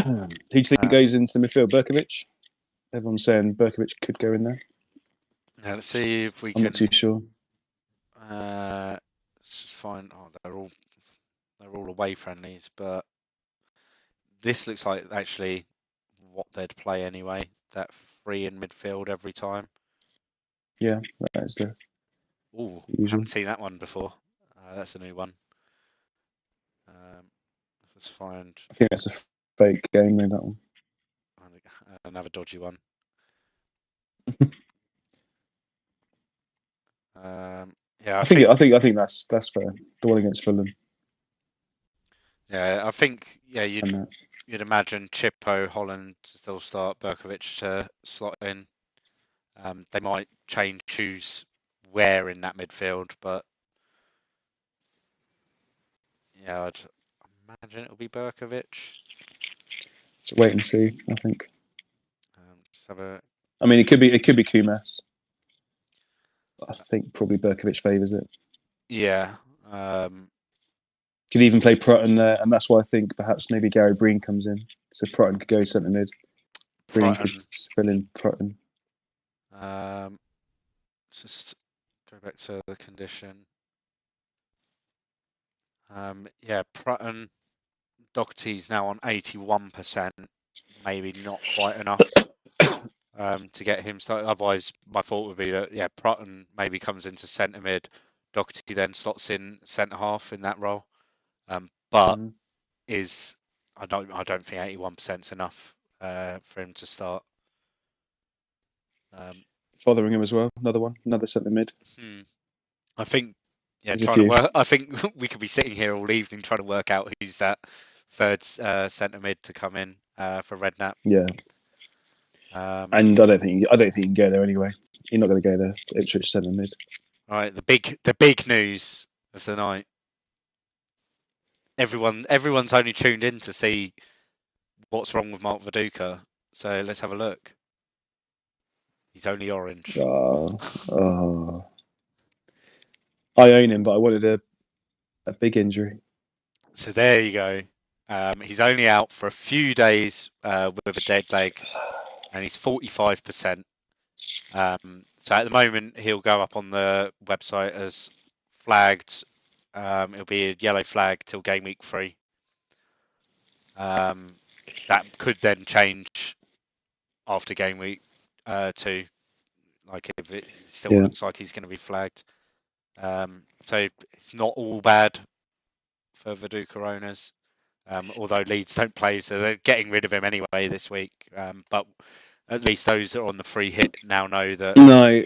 [SPEAKER 2] Who do you think goes into the midfield? Berkovic? Everyone's saying Berkovic could go in there.
[SPEAKER 1] Yeah, let's see if we
[SPEAKER 2] I'm not too sure.
[SPEAKER 1] Let's just find. Oh, they're all away friendlies, but this looks like actually what they'd play anyway. That 3 in midfield every time.
[SPEAKER 2] Yeah, that is the.
[SPEAKER 1] Oh, haven't seen that one before. That's a new one. Let's find.
[SPEAKER 2] I think that's a fake game, though, that one.
[SPEAKER 1] Another dodgy one. Yeah, I
[SPEAKER 2] think that's fair. The one against Fulham.
[SPEAKER 1] Yeah, I think you'd imagine Chippo, Holland to still start, Berkovic to slot in. They might choose where in that midfield, but yeah, I'd imagine it'll be Berkovic.
[SPEAKER 2] So wait and see. I think.
[SPEAKER 1] Just have a.
[SPEAKER 2] I mean, it could be Kumas. I think probably Berkovic favours it.
[SPEAKER 1] Yeah.
[SPEAKER 2] Could even play Prutton there, and that's why I think perhaps maybe Gary Breen comes in. So Prutton could go centre mid. Breen could fill in Prutton.
[SPEAKER 1] Just go back to the condition. Yeah, Prutton. Doherty's now on 81%. Maybe not quite enough to get him started. Otherwise, my thought would be that Prutton maybe comes into centre mid. Doherty then slots in centre half in that role. But I don't think 81% is enough for him to start.
[SPEAKER 2] Fotheringham as well, another centre mid.
[SPEAKER 1] I think trying to work. I think we could be sitting here all evening trying to work out who's that third centre mid to come in for Redknapp.
[SPEAKER 2] Yeah. And I don't think you can go there anyway. You're not going to go there. Ipswich centre mid.
[SPEAKER 1] All right, the big news of the night. Everyone's only tuned in to see what's wrong with Mark Viduka. So let's have a look. He's only orange.
[SPEAKER 2] Oh. I own him, but I wanted a big injury.
[SPEAKER 1] So there you go. He's only out for a few days with a dead leg, and he's 45%. So at the moment, he'll go up on the website as flagged it'll be a yellow flag till game week 3. That could then change after game week 2, like if it still looks like he's going to be flagged. So it's not all bad for Viduka owners, although Leeds don't play, so they're getting rid of him anyway this week. But at least those that are on the free hit now know that.
[SPEAKER 2] No.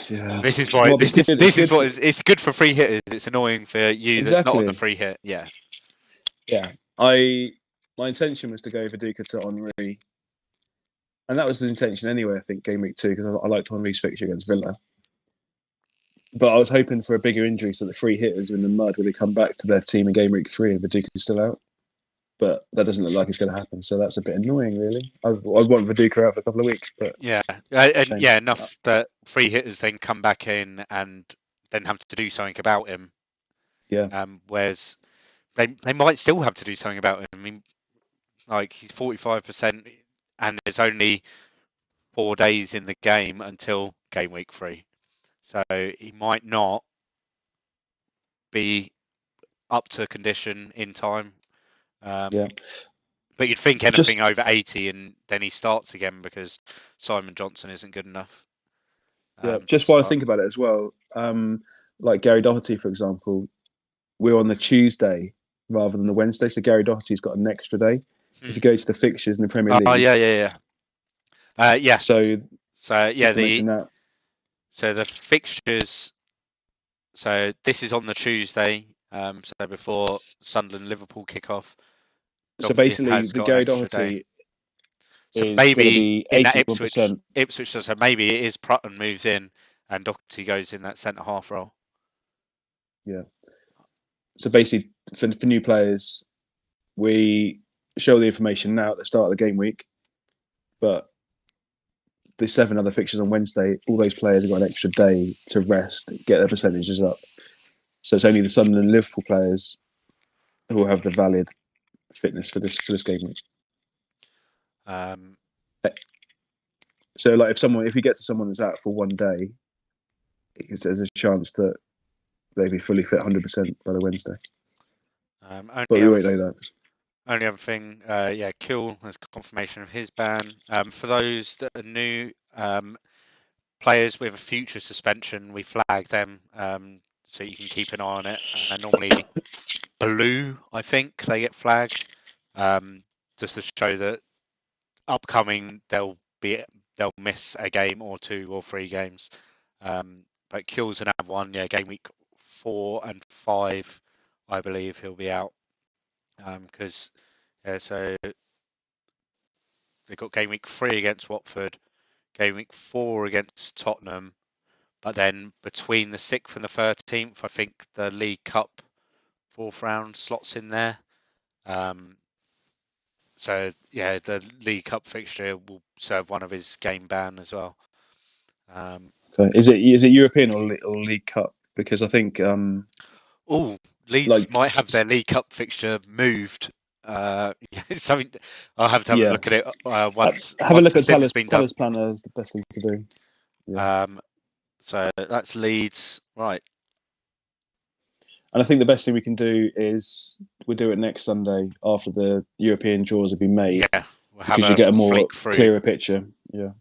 [SPEAKER 2] Yeah.
[SPEAKER 1] This is why
[SPEAKER 2] Well,
[SPEAKER 1] this is what it's good for free hitters. It's annoying for you that's not on the free hit. Yeah.
[SPEAKER 2] Yeah. My intention was to go Viduka to Henry, and that was the intention anyway. I think game week 2 because I liked Henry's fixture against Villa. But I was hoping for a bigger injury so the free hitters are in the mud when they come back to their team in game week 3 and Viduka's still out. But that doesn't look like it's going to happen, so that's a bit annoying, really. I want Viduka out for a couple of weeks, but
[SPEAKER 1] enough that free hitters then come back in and then have to do something about him.
[SPEAKER 2] Yeah.
[SPEAKER 1] Whereas they might still have to do something about him. I mean, like he's 45%, and there's only 4 days in the game until game week 3, so he might not be up to condition in time. But you'd think anything over 80, and then he starts again because Simon Johnson isn't good enough.
[SPEAKER 2] Just while I think about it as well, like Gary Doherty, for example, we're on the Tuesday rather than the Wednesday, so Gary Doherty's got an extra day. If you go to the fixtures in the Premier League,
[SPEAKER 1] yeah. So the fixtures. So this is on the Tuesday. So before Sunderland Liverpool kick off.
[SPEAKER 2] So basically, the Gary Doherty
[SPEAKER 1] so
[SPEAKER 2] is
[SPEAKER 1] maybe
[SPEAKER 2] going to be 81%.
[SPEAKER 1] In that Ipswich, so maybe it is Prutton moves in and Doherty goes in that centre half role.
[SPEAKER 2] Yeah. So basically, for new players, we show the information now at the start of the game week, but the 7 other fixtures on Wednesday, all those players have got an extra day to rest, get their percentages up. So it's only the Sunderland and Liverpool players who will have the valid fitness for this game week. So, like, if you get to someone that's out for one day, there's a chance that they'll be fully fit 100% by the Wednesday. But we won't know that.
[SPEAKER 1] Only other thing, Kill has confirmation of his ban. For those that are new, players with a future suspension, we flag them so you can keep an eye on it. And they're normally blue, I think, they get flagged, just to show that upcoming they'll miss a game or 2 or 3 games. But Kill's an have one, game week 4 and 5, I believe he'll be out. Because so they've got game week 3 against Watford, game week 4 against Tottenham, but then between the 6th and the 13th, I think the League Cup 4th round slots in there. So the League Cup fixture will serve one of his game ban as well.
[SPEAKER 2] Okay. Is it European or League Cup? Because I think
[SPEAKER 1] Leeds might have their League Cup fixture moved. Something I'll have to have a look at it once.
[SPEAKER 2] Have a look at Talis Planner is the best thing to do.
[SPEAKER 1] Yeah. So that's Leeds, right?
[SPEAKER 2] And I think the best thing we can do is we'll do it next Sunday after the European draws have been made.
[SPEAKER 1] Yeah,
[SPEAKER 2] because you get a more clearer picture. Yeah.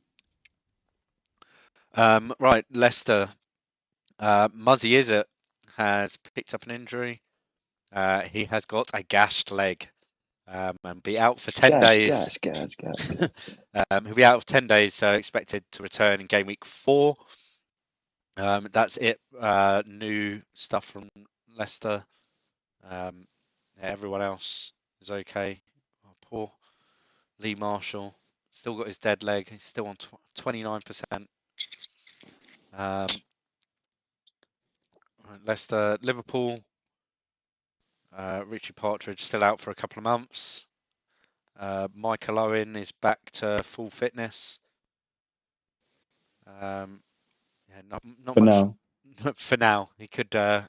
[SPEAKER 1] Right, Leicester. Muzzy Izzet has picked up an injury. He has got a gashed leg and be out for 10 days. He'll be out for 10 days, so expected to return in game week 4. That's it. New stuff from Leicester. Everyone else is okay. Oh, poor Lee Marshall. Still got his dead leg. He's still on 29%. Leicester, Liverpool. Richie Partridge still out for a couple of months. Michael Owen is back to full fitness. Not
[SPEAKER 2] for
[SPEAKER 1] much
[SPEAKER 2] now.
[SPEAKER 1] For now. He could get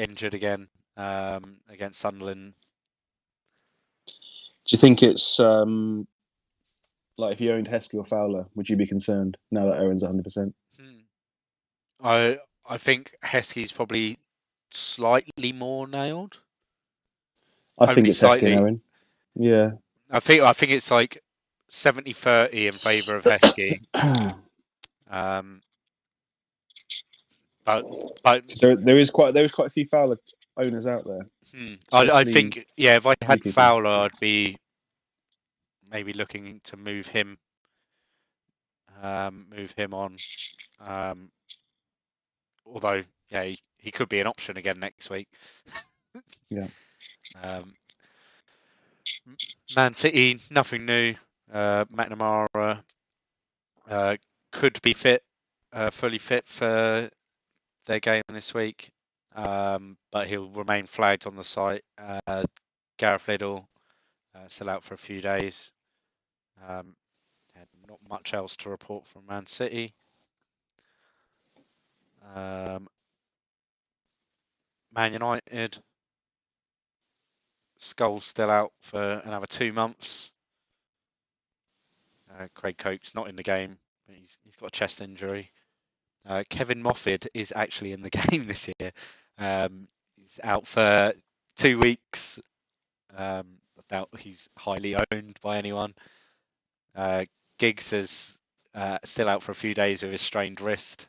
[SPEAKER 1] injured again against Sunderland.
[SPEAKER 2] Do you think it's like if you owned Heskey or Fowler, would you be concerned now that Owen's 100%?
[SPEAKER 1] I think Heskey's probably slightly more nailed.
[SPEAKER 2] I think
[SPEAKER 1] Only
[SPEAKER 2] it's Heskey and
[SPEAKER 1] slightly.
[SPEAKER 2] Owen. Yeah.
[SPEAKER 1] I think it's like 70-30 in favour of Heskey. Um, but
[SPEAKER 2] there is quite a few Fowler owners out there,
[SPEAKER 1] I
[SPEAKER 2] especially
[SPEAKER 1] think if I
[SPEAKER 2] new
[SPEAKER 1] had
[SPEAKER 2] people.
[SPEAKER 1] Fowler, I'd be maybe looking to move him on. Although he could be an option again next week.
[SPEAKER 2] Yeah.
[SPEAKER 1] Man City, nothing new. McNamara could be fully fit for their game this week, but he'll remain flagged on the site. Gareth Liddell still out for a few days. Not much else to report from Man City. Man United, Scholes still out for another 2 months. Craig Coke's not in the game. He's got a chest injury. Kevin Moffat is actually in the game this year. He's out for 2 weeks. I doubt he's highly owned by anyone. Giggs is still out for a few days with his strained wrist.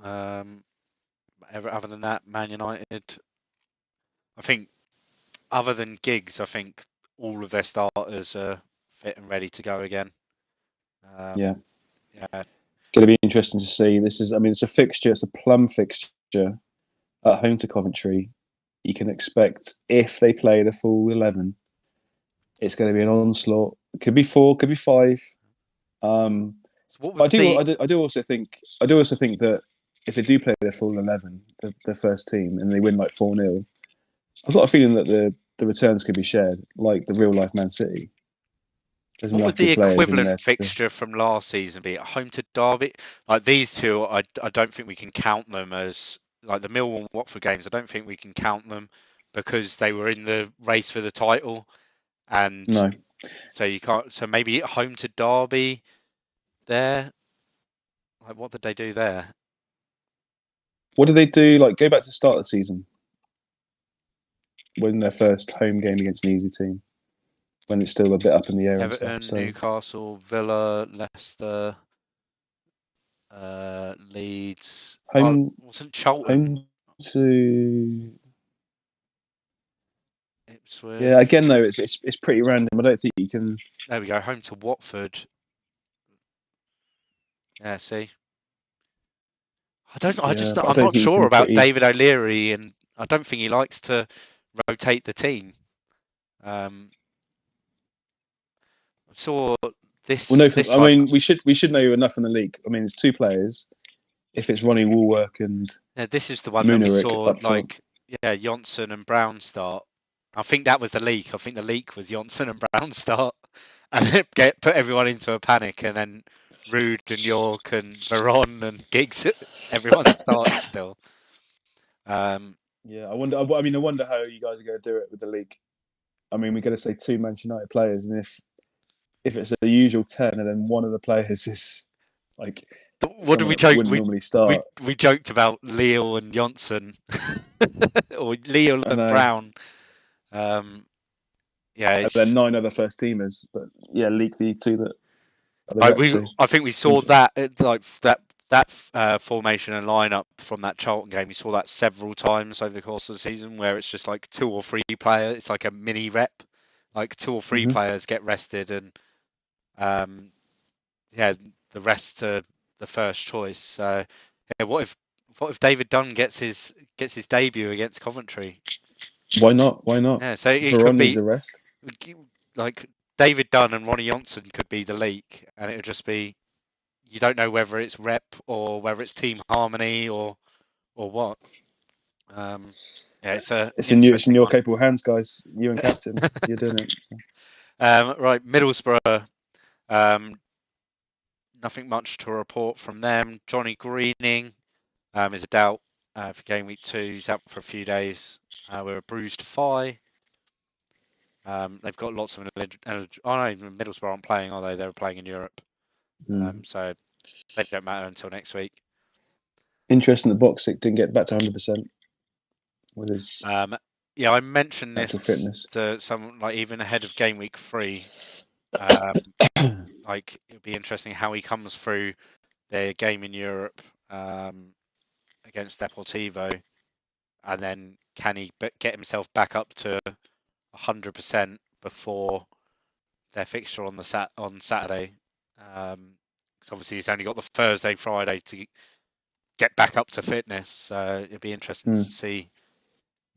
[SPEAKER 1] Other than that, Man United, I think, other than Giggs, I think all of their starters are fit and ready to go again.
[SPEAKER 2] Yeah.
[SPEAKER 1] Yeah.
[SPEAKER 2] Going to be interesting to see. It's a fixture. It's a plum fixture at home to Coventry. You can expect, if they play the full 11, it's going to be an onslaught. Could be 4, could be 5.
[SPEAKER 1] So what
[SPEAKER 2] I
[SPEAKER 1] would
[SPEAKER 2] do.
[SPEAKER 1] the
[SPEAKER 2] I do also think. That if they do play the full 11, the first team, and they win like 4-0, I've got a feeling that the returns could be shared, like the real life Man City. There's
[SPEAKER 1] what would
[SPEAKER 2] enough
[SPEAKER 1] the
[SPEAKER 2] good players in
[SPEAKER 1] equivalent
[SPEAKER 2] there to.
[SPEAKER 1] fixture from last season be? At home to Derby? Like these two, I don't think we can count them as like the Millwall and Watford games. I don't think we can count them because they were in the race for the title, and
[SPEAKER 2] No.
[SPEAKER 1] so you can't. So maybe at home to Derby there. Like what did they do there?
[SPEAKER 2] What did they do? Like go back to the start of the season, win their first home game against an easy team, when it's still a bit up in the air and stuff.
[SPEAKER 1] Everton,
[SPEAKER 2] So
[SPEAKER 1] Newcastle, Villa, Leicester, Leeds. Oh,
[SPEAKER 2] home
[SPEAKER 1] wasn't Charlton?
[SPEAKER 2] home to. Yeah, again
[SPEAKER 1] Ipswich.
[SPEAKER 2] though, it's pretty random. I don't think you can.
[SPEAKER 1] There we go. Home to Watford. Yeah, see.
[SPEAKER 2] Yeah, but I
[SPEAKER 1] I'm
[SPEAKER 2] don't
[SPEAKER 1] not
[SPEAKER 2] think you
[SPEAKER 1] sure
[SPEAKER 2] can
[SPEAKER 1] about
[SPEAKER 2] pretty.
[SPEAKER 1] David O'Leary, and I don't think he likes to rotate the team. I saw
[SPEAKER 2] Well,
[SPEAKER 1] this
[SPEAKER 2] no,
[SPEAKER 1] this
[SPEAKER 2] I
[SPEAKER 1] like
[SPEAKER 2] mean we should know enough in the league. I mean, it's 2 players. If it's Ronnie Woolwork and
[SPEAKER 1] this is the one that we
[SPEAKER 2] Munerick
[SPEAKER 1] saw
[SPEAKER 2] up top,
[SPEAKER 1] like Johnson and Brown start. I think that was the leak. I think the leak was Johnson and Brown start, and it put everyone into a panic, and then Ruud and York and Veron and Giggs, everyone started still.
[SPEAKER 2] yeah, I wonder. I mean, I wonder how you guys are going to do it with the league. I mean, we're going to say 2 Manchester United players, and if it's the usual 10, and then one of the players is like
[SPEAKER 1] What did
[SPEAKER 2] someone
[SPEAKER 1] we
[SPEAKER 2] that
[SPEAKER 1] joke?
[SPEAKER 2] wouldn't normally start,
[SPEAKER 1] We joked about Leal and Johnson, or Leal
[SPEAKER 2] I
[SPEAKER 1] and
[SPEAKER 2] know,
[SPEAKER 1] Brown. Yeah,
[SPEAKER 2] and then
[SPEAKER 1] it's
[SPEAKER 2] 9 other first teamers, but yeah, leak the 2 that are the rep 2.
[SPEAKER 1] I think we saw that formation and lineup from that Charlton game. We saw that several times over the course of the season, where it's just like 2 or 3 players. It's like a mini rep, like 2 or 3
[SPEAKER 2] Mm-hmm.
[SPEAKER 1] players get rested, and um, the rest to the first choice. So, yeah, what if David Dunn gets his debut against Coventry?
[SPEAKER 2] Why not? Why not?
[SPEAKER 1] Yeah, so it could
[SPEAKER 2] Veron needs
[SPEAKER 1] be
[SPEAKER 2] a rest.
[SPEAKER 1] like David Dunn and Ronnie Johnson could be the leak, and it would just be you don't know whether it's rep or whether it's team harmony or what. Yeah, it's an
[SPEAKER 2] It's in
[SPEAKER 1] interesting
[SPEAKER 2] your
[SPEAKER 1] one.
[SPEAKER 2] capable hands, guys. You and captain, you're doing it.
[SPEAKER 1] Right, Middlesbrough. Um, nothing much to report from them. Johnny Greening is a doubt for game week 2. He's out for a few days with a bruised thigh. They've got lots of no, Middlesbrough aren't playing, are they? They're playing in Europe, so they don't matter until next week.
[SPEAKER 2] Interesting that Boxic didn't get back to 100% with his
[SPEAKER 1] Yeah, I mentioned
[SPEAKER 2] actual
[SPEAKER 1] this
[SPEAKER 2] fitness.
[SPEAKER 1] to someone like even ahead of game week 3. Like it'd be interesting how he comes through their game in Europe against Deportivo, and then can he get himself back up to 100% before their fixture on Saturday? Because obviously he's only got the Thursday, Friday to get back up to fitness. So it'd be interesting to see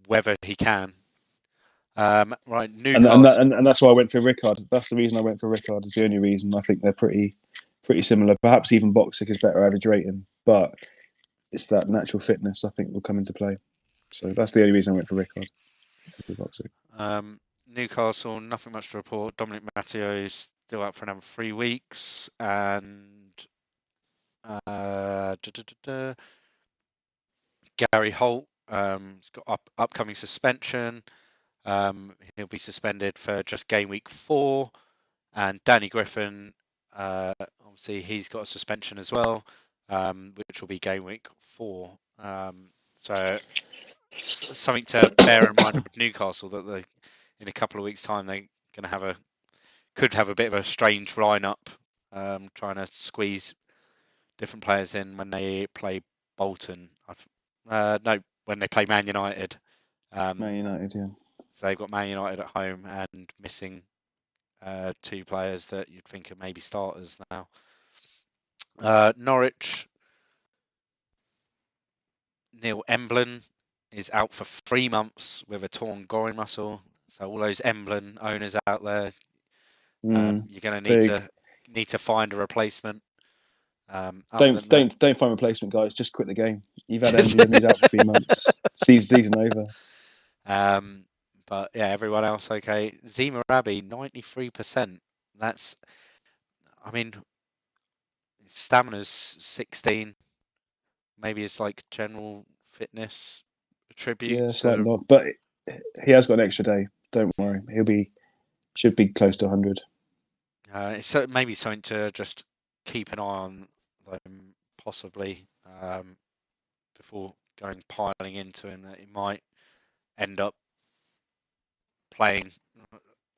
[SPEAKER 1] whether he can. Right, Newcastle.
[SPEAKER 2] And that's why I went for Rickard. That's the reason I went for Rickard. Is the only reason. I think they're pretty similar. Perhaps even Boxic is better average rating, but it's that natural fitness I think will come into play. So that's the only reason I went for Rickard.
[SPEAKER 1] Newcastle, nothing much to report. Dominic Matteo is still out for another 3 weeks, and Gary Holt has got upcoming suspension. He'll be suspended for just game week 4, and Danny Griffin, obviously he's got a suspension as well, which will be game week 4. So something to bear in mind with Newcastle, that they, in a couple of weeks' time, they're going to could have a bit of a strange lineup, trying to squeeze different players in when they play Bolton. No, when they play Man United.
[SPEAKER 2] Man United, yeah.
[SPEAKER 1] So they've got Man United at home and missing 2 players that you'd think are maybe starters now. Norwich, Neil Emblin is out for 3 months with a torn groin muscle. So all those Emblin owners out there, you're going to need to find a replacement.
[SPEAKER 2] Don't find replacement, guys. Just quit the game. You've had Emblem. He's out for 3 months. Season over.
[SPEAKER 1] But yeah, everyone else okay. Zima Rabi, 93%. That's, I mean, stamina's 16. Maybe it's like general fitness attributes.
[SPEAKER 2] Yeah, slight knock, but he has got an extra day. Don't worry, should be close to 100.
[SPEAKER 1] It's maybe something to just keep an eye on them, possibly before piling into him. That he might end up playing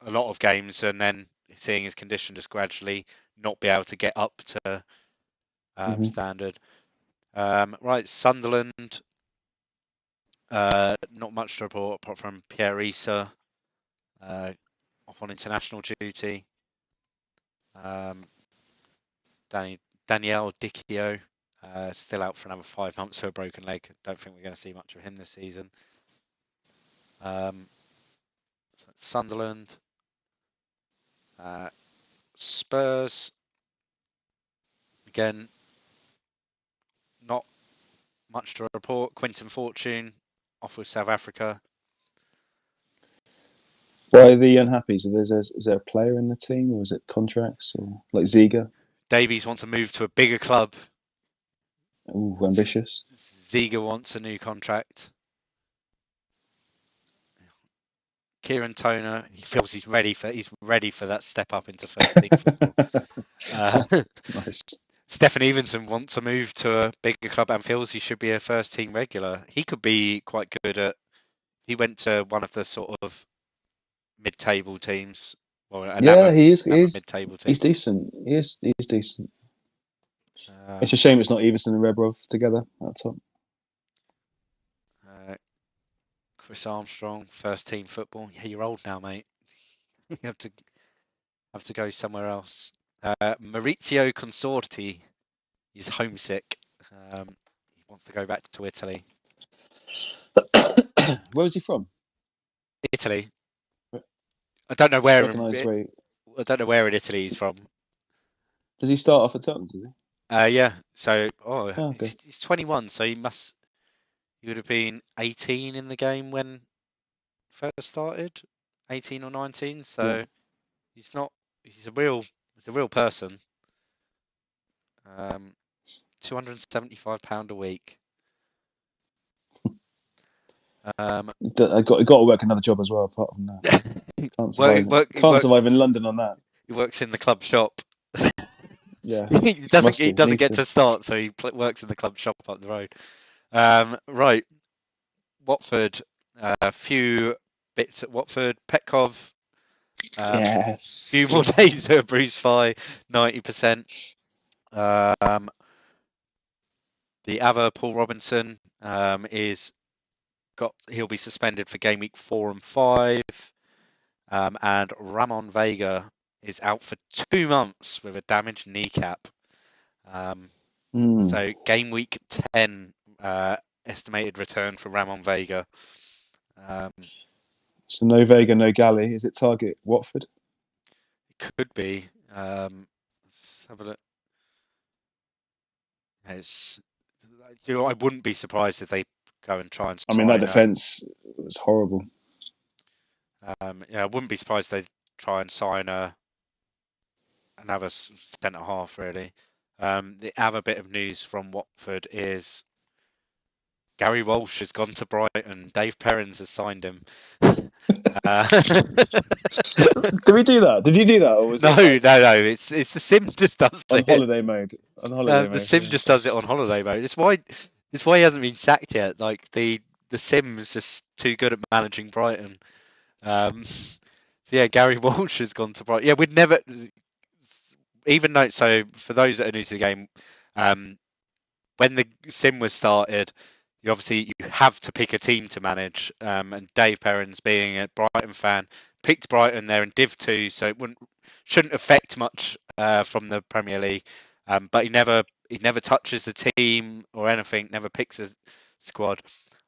[SPEAKER 1] a lot of games and then seeing his condition just gradually not be able to get up to standard. Right, Sunderland. Not much to report apart from Pierre Issa off on international duty. Daniel Dicchio still out for another 5 months for a broken leg. Don't think we're going to see much of him this season. So Sunderland. Spurs. Again, not much to report. Quinton Fortune off with South Africa.
[SPEAKER 2] Why are the unhappy? Is there a player in the team, or is it contracts, or like Ziga?
[SPEAKER 1] Davies wants to move to a bigger club.
[SPEAKER 2] Ooh, ambitious.
[SPEAKER 1] Ziga wants a new contract. Kieran Toner, he feels he's ready for that step up into first team football.
[SPEAKER 2] Nice.
[SPEAKER 1] Stefan Evenson wants to move to a bigger club and feels he should be a first team regular. He could be quite good at. He went to one of the sort of mid-table teams. Well,
[SPEAKER 2] he is.
[SPEAKER 1] Mid-table team.
[SPEAKER 2] He's decent. He's decent. It's a shame it's not Everson and Rebrov together at top.
[SPEAKER 1] Chris Armstrong, first team football. Yeah, you're old now, mate. You have to go somewhere else. Maurizio Consorti is homesick. He wants to go back to Italy.
[SPEAKER 2] Where was he from?
[SPEAKER 1] Italy. I don't know where.
[SPEAKER 2] I
[SPEAKER 1] don't know where in Italy he's from.
[SPEAKER 2] Did he start off at Tottenham? Did he?
[SPEAKER 1] Yeah. So,
[SPEAKER 2] okay.
[SPEAKER 1] he's 21, so he would have been 18 in the game when first started, 18 or 19. So he's a real person. £275 a week.
[SPEAKER 2] I got to work another job as well. Apart from that, can't survive in London on that.
[SPEAKER 1] He works in the club shop.
[SPEAKER 2] Yeah,
[SPEAKER 1] he doesn't.
[SPEAKER 2] must
[SPEAKER 1] He
[SPEAKER 2] do.
[SPEAKER 1] doesn't
[SPEAKER 2] Needs
[SPEAKER 1] get
[SPEAKER 2] to.
[SPEAKER 1] to start, so he works in the club shop up the road. Right, Watford. A few bits at Watford. Petkov. Few
[SPEAKER 2] Yes.
[SPEAKER 1] more days to a bruised thigh. 90%. The other Paul Robinson he'll be suspended for game week 4 and 5. And Ramon Vega is out for 2 months with a damaged kneecap. So game week 10 estimated return for Ramon Vega.
[SPEAKER 2] So no Vega, no Galley. Is it target Watford?
[SPEAKER 1] It could be. Let's have a look. It's, I wouldn't be surprised if they go and try and
[SPEAKER 2] I mean, that
[SPEAKER 1] sign
[SPEAKER 2] defence was horrible.
[SPEAKER 1] yeah, I wouldn't be surprised if they try and sign another centre half. Really. The other bit of news from Watford is Gary Walsh has gone to Brighton. Dave Perrins has signed him.
[SPEAKER 2] Did we do that? Did you do that, or was
[SPEAKER 1] No,
[SPEAKER 2] it like
[SPEAKER 1] no. It's the sim just does
[SPEAKER 2] on
[SPEAKER 1] it.
[SPEAKER 2] holiday mode? On holiday
[SPEAKER 1] The
[SPEAKER 2] mode.
[SPEAKER 1] sim
[SPEAKER 2] Yeah.
[SPEAKER 1] just does it on holiday mode. It's why he hasn't been sacked yet. Like the sim is just too good at managing Brighton. So yeah, Gary Walsh has gone to Brighton. Yeah, we'd never even though. So for those that are new to the game, when the sim was started, you have to pick a team to manage. And Dave Perrins, being a Brighton fan, picked Brighton there in Div 2, so it shouldn't affect much from the Premier League. But he never touches the team or anything. Never picks a squad.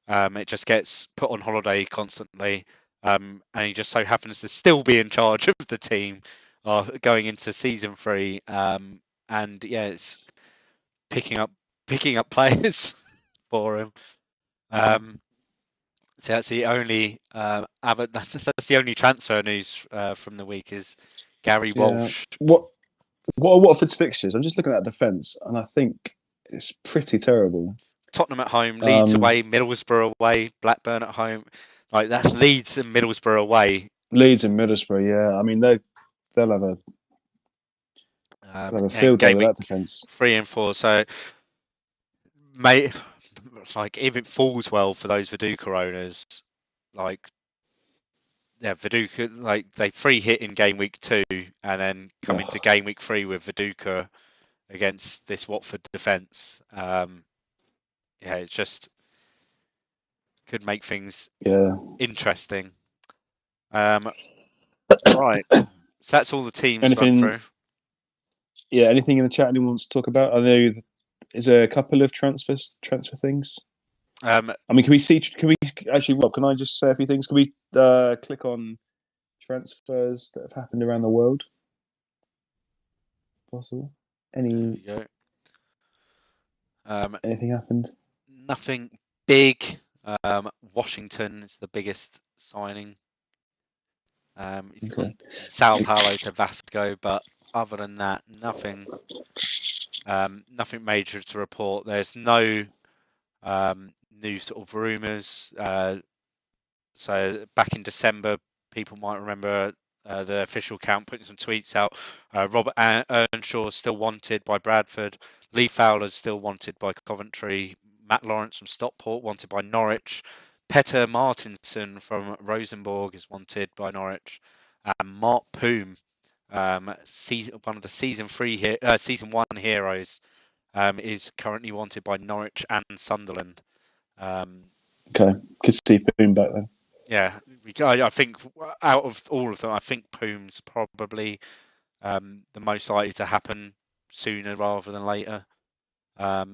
[SPEAKER 1] It just gets put on holiday constantly. And he just so happens to still be in charge of the team going into season 3. And yeah, it's picking up players for him. So that's the only that's the only transfer news from the week is Gary
[SPEAKER 2] Yeah.
[SPEAKER 1] Walsh.
[SPEAKER 2] What are Watford's fixtures? I'm just looking at defence, and I think it's pretty terrible.
[SPEAKER 1] Tottenham at home, Leeds away, Middlesbrough away, Blackburn at home. Like that's Leeds and Middlesbrough away.
[SPEAKER 2] Leeds and Middlesbrough, yeah. I mean, they'll have a
[SPEAKER 1] And
[SPEAKER 2] field day
[SPEAKER 1] game
[SPEAKER 2] with
[SPEAKER 1] week
[SPEAKER 2] that defence.
[SPEAKER 1] 3 and 4. So, mate, like if it falls well for those Viduka owners, like yeah, Viduka, like they free hit in game week 2 and then come into
[SPEAKER 2] Ugh.
[SPEAKER 1] game week 3 with Viduka against this Watford defence. Yeah, it just could make things
[SPEAKER 2] Yeah.
[SPEAKER 1] interesting. Right, so that's all the teams run
[SPEAKER 2] Anything?
[SPEAKER 1] through.
[SPEAKER 2] Yeah. Anything in the chat anyone wants to talk about? I know is there a couple of transfer things.
[SPEAKER 1] Um,
[SPEAKER 2] I mean, can we see? Can we actually, Rob? Can I just say a few things? Can we click on transfers that have happened around the world? Possible?
[SPEAKER 1] there
[SPEAKER 2] Any
[SPEAKER 1] we go.
[SPEAKER 2] anything happened?
[SPEAKER 1] Nothing big. Washington is the biggest signing. He's
[SPEAKER 2] Okay.
[SPEAKER 1] gone from Sao Paulo to Vasco, but other than that, nothing major to report. There's no new sort of rumours. So back in December, people might remember the official count putting some tweets out. Robert Earnshaw is still wanted by Bradford. Lee Fowler's still wanted by Coventry. Matt Lawrence from Stockport wanted by Norwich. Petter Martinson from Rosenborg is wanted by Norwich. And Mark Poom, one of the season 1 heroes, is currently wanted by Norwich and Sunderland.
[SPEAKER 2] Okay, could see Boom back then.
[SPEAKER 1] Yeah, I think out of all of them, I think Poom's probably the most likely to happen sooner rather than later.
[SPEAKER 2] Yeah.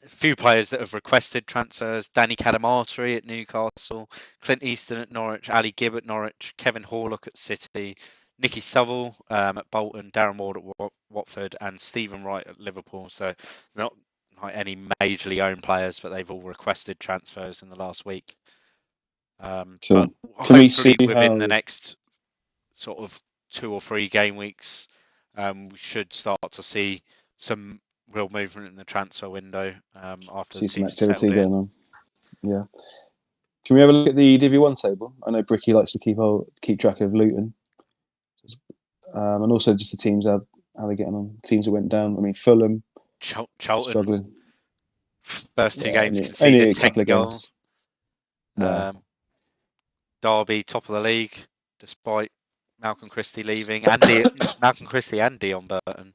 [SPEAKER 1] A few players that have requested transfers: Danny Cadamarteri at Newcastle, Clint Easton at Norwich, Ali Gibb at Norwich, Kevin Horlock at City, Nicky Saville at Bolton, Darren Ward at Watford, and Stephen Wright at Liverpool. So not like any majorly owned players, but they've all requested transfers in the last week. But
[SPEAKER 2] Cool. Can we see
[SPEAKER 1] hopefully within the
[SPEAKER 2] how?
[SPEAKER 1] next sort of 2 or 3 game weeks, we should start to see some real movement in the transfer window after the
[SPEAKER 2] See some
[SPEAKER 1] teams have settled
[SPEAKER 2] activity
[SPEAKER 1] in.
[SPEAKER 2] going on. Yeah. Can we have a look at the Div 1 table? I know Bricky likes to keep track of Luton, and also just the teams how they're getting on. Teams that went down. I mean, Fulham
[SPEAKER 1] Charlton,
[SPEAKER 2] struggling.
[SPEAKER 1] first two games
[SPEAKER 2] Only
[SPEAKER 1] conceded
[SPEAKER 2] a
[SPEAKER 1] 10
[SPEAKER 2] couple of
[SPEAKER 1] goals.
[SPEAKER 2] games. Wow.
[SPEAKER 1] Derby, top of the league, despite Malcolm Christie leaving, Malcolm Christie and Dion Burton.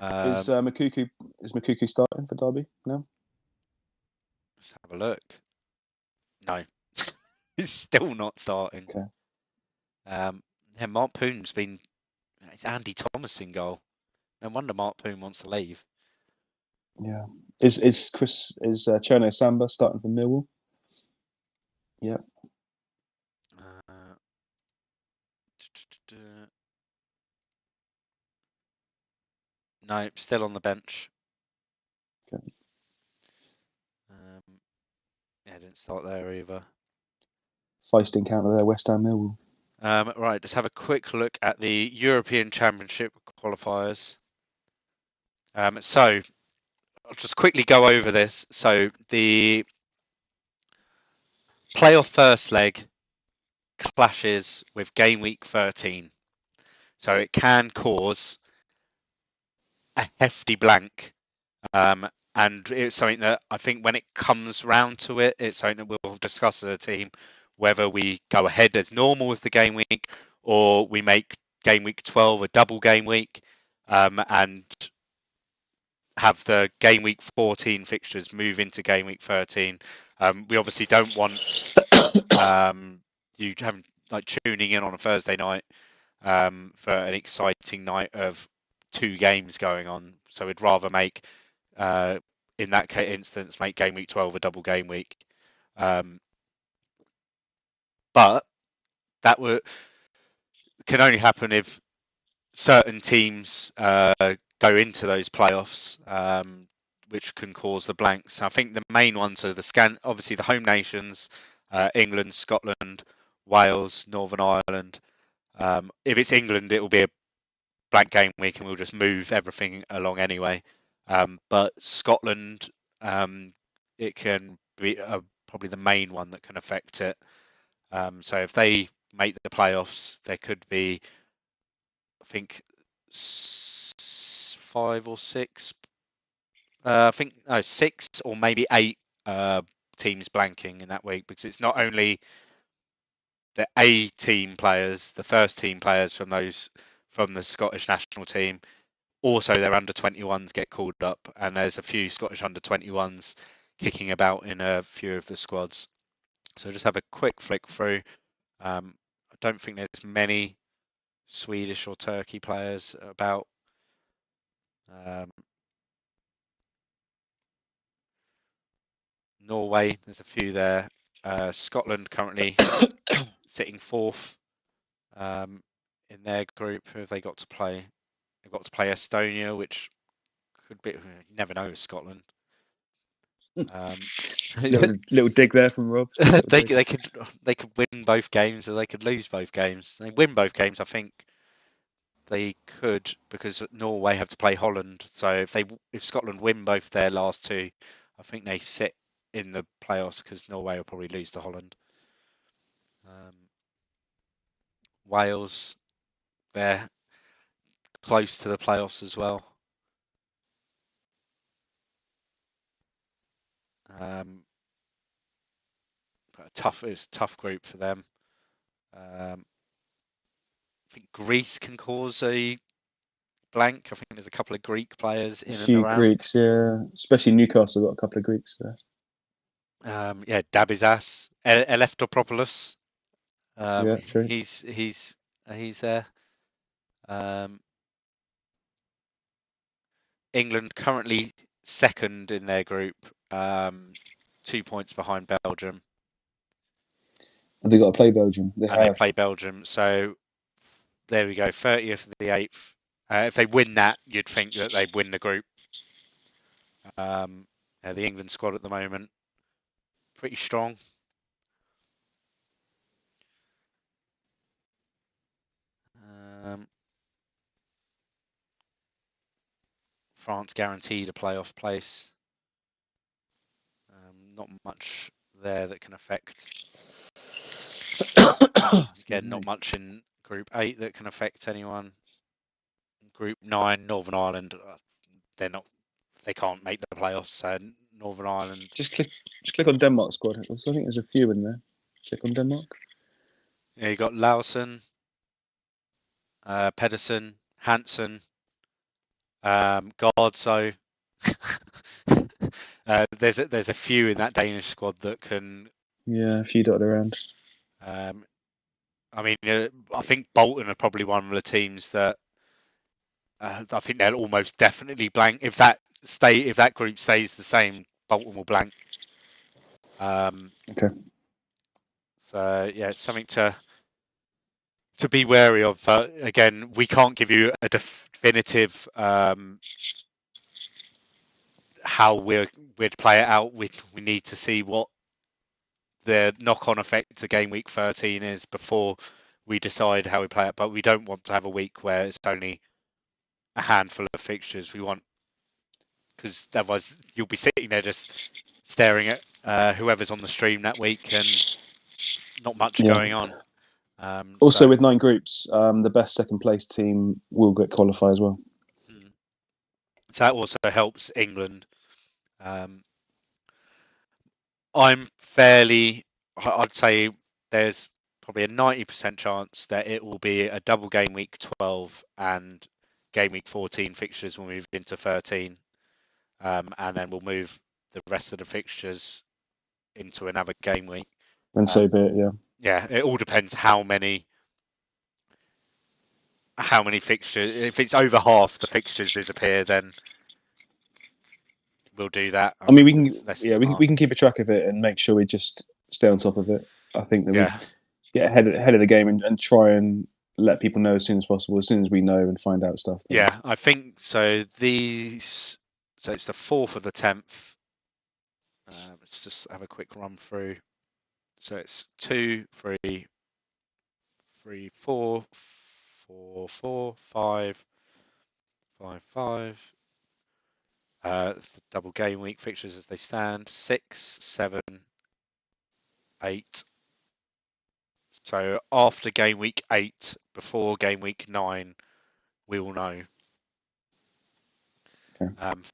[SPEAKER 2] Is Makuku starting for Derby now?
[SPEAKER 1] Let's have a look. No, he's still not starting.
[SPEAKER 2] Okay.
[SPEAKER 1] Mark Poon's been. It's Andy Thomas in goal. No wonder Mark Poon wants to leave.
[SPEAKER 2] Yeah. Is Cherno Samba starting for Millwall? Yeah.
[SPEAKER 1] No, still on the bench.
[SPEAKER 2] Okay.
[SPEAKER 1] Yeah, didn't start there either.
[SPEAKER 2] Feisty encounter there, West Ham Millwall.
[SPEAKER 1] Right, let's have a quick look at the European Championship qualifiers. So, I'll just quickly go over this. So, the playoff first leg clashes with game week 13. So, it can cause a hefty blank. And it's something that I think when it comes round to it, it's something that we'll discuss as a team, whether we go ahead as normal with the game week or we make game week 12 a double game week and have the game week 14 fixtures move into game week 13. We obviously don't want you having like tuning in on a Thursday night for an exciting night of two games going on. So we'd rather make in that instance, make game week 12 a double game week. But that can only happen if certain teams go into those playoffs, which can cause the blanks. I think the main ones are obviously the home nations, England, Scotland, Wales, Northern Ireland. If it's England, it will be a blank game week and we'll just move everything along anyway. But Scotland, it can be probably the main one that can affect it. So if they make the playoffs, there could be, I think, 5 or 6. I think no, 6 or maybe 8 teams blanking in that week, because it's not only the A team players, the first team players from the Scottish national team. Also, their under 21s get called up, and there's a few Scottish under 21s kicking about in a few of the squads. So just have a quick flick through. I don't think there's many Swedish or Turkey players about. Norway, there's a few there. Scotland currently sitting fourth in their group. Who have they got to play? They've got to play Estonia, which could be. You never know with Scotland.
[SPEAKER 2] Little dig there from Rob.
[SPEAKER 1] they could win both games, or they could lose both games. They win both games, I think. They could, because Norway have to play Holland. So if Scotland win both their last two, I think they sit in the playoffs, because Norway will probably lose to Holland. Wales, they're close to the playoffs as well. It's a tough group for them. I think Greece can cause a blank. I think there's a couple of Greek players in and around.
[SPEAKER 2] Greeks, yeah. Especially Newcastle got a couple of Greeks there.
[SPEAKER 1] Yeah, Dabizas, Eleftopoulos.
[SPEAKER 2] Yeah, true.
[SPEAKER 1] He's there. England currently second in their group, 2 points behind Belgium.
[SPEAKER 2] And they got to play Belgium. They
[SPEAKER 1] play Belgium. So there we go, 30th of the 8th. If they win that, you'd think that they'd win the group. The England squad at the moment, pretty strong. France guaranteed a playoff place. Not much there that can affect. Again, not much in Group 8 that can affect anyone. Group 9, Northern Ireland. They can't make the playoffs. So Northern Ireland.
[SPEAKER 2] Just click on Denmark's squad. I think there's a few in there. Click on Denmark.
[SPEAKER 1] Yeah, you got Lawson, Pedersen, Hansen, Gardso. There's a few in that Danish squad that can.
[SPEAKER 2] Yeah, a few dotted around.
[SPEAKER 1] I mean, I think Bolton are probably one of the teams that I think they'll almost definitely blank. If that group stays the same, Bolton will blank.
[SPEAKER 2] Okay.
[SPEAKER 1] So yeah, it's something to be wary of. Again, we can't give you a definitive how we'd play it out. We need to see what the knock-on effect to game week 13 is before we decide how we play it. But we don't want to have a week where it's only a handful of fixtures. We want, because otherwise you'll be sitting there just staring at whoever's on the stream that week and not much going on.
[SPEAKER 2] Also, with 9 groups, the best second place team will get qualify as well.
[SPEAKER 1] So that also helps England. I'd say there's probably a 90% chance that it will be a double game week 12 and game week 14 fixtures will move into 13. And then we'll move the rest of the fixtures into another game week.
[SPEAKER 2] And so be it, yeah.
[SPEAKER 1] Yeah, it all depends how many fixtures. If it's over half the fixtures disappear, then we'll do that.
[SPEAKER 2] I mean, we can keep a track of it and make sure we just stay on top of it. I think that we get ahead of the game and try and let people know as soon as possible, as soon as we know and find out stuff.
[SPEAKER 1] Yeah, I think so. So it's the 4th of the 10th. Let's just have a quick run through. So it's 2, 3, 3, 4, 4, 4, 5, 5, 5. It's the double game week fixtures as they stand. 6, 7, 8. So after game week 8, before game week 9, we will know.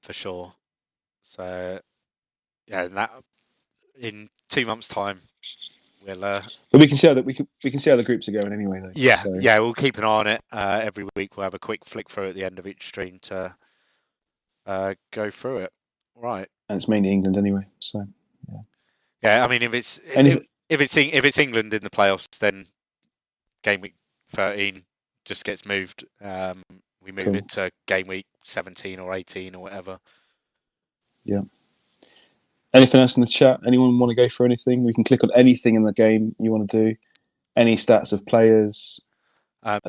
[SPEAKER 1] For sure. So yeah, that in 2 months' time, we'll. But
[SPEAKER 2] we can see how we can see how the groups are going anyway, though.
[SPEAKER 1] Yeah, so. Yeah, we'll keep an eye on it. Every week we'll have a quick flick through at the end of each stream to go through it. Right.
[SPEAKER 2] And it's mainly England anyway, so yeah.
[SPEAKER 1] Yeah, I mean, if it's England in the playoffs, then game week 13 just gets moved. We move it to game week 17 or 18 or whatever.
[SPEAKER 2] Yeah. Anything else in the chat? Anyone want to go for anything? We can click on anything in the game you want to do. Any stats of players?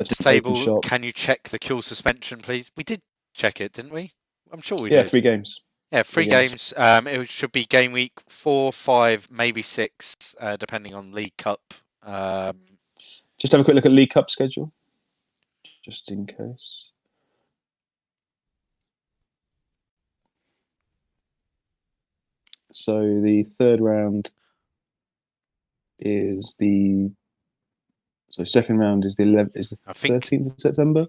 [SPEAKER 1] Disable. Can you check the kill suspension, please? We did check it, didn't we? I'm sure we did.
[SPEAKER 2] Yeah, 3 games.
[SPEAKER 1] Yeah, 3 games. It should be game week 4, 5, maybe 6, depending on League Cup.
[SPEAKER 2] Just have a quick look at League Cup schedule, just in case. So the third round is second round is the 13th of September.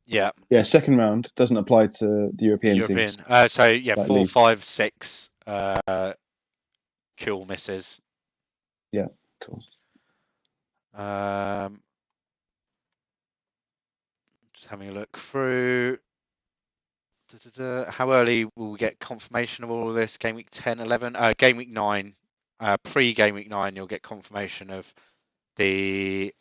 [SPEAKER 1] Yeah.
[SPEAKER 2] Yeah, second round doesn't apply to the European teams.
[SPEAKER 1] So yeah, like 4,
[SPEAKER 2] Leeds.
[SPEAKER 1] 5, 6 kill misses.
[SPEAKER 2] Yeah, cool.
[SPEAKER 1] Just having a look through. How early will we get confirmation of all of this? Game week 10, 11? Game week 9. Pre-game week 9, you'll get confirmation of the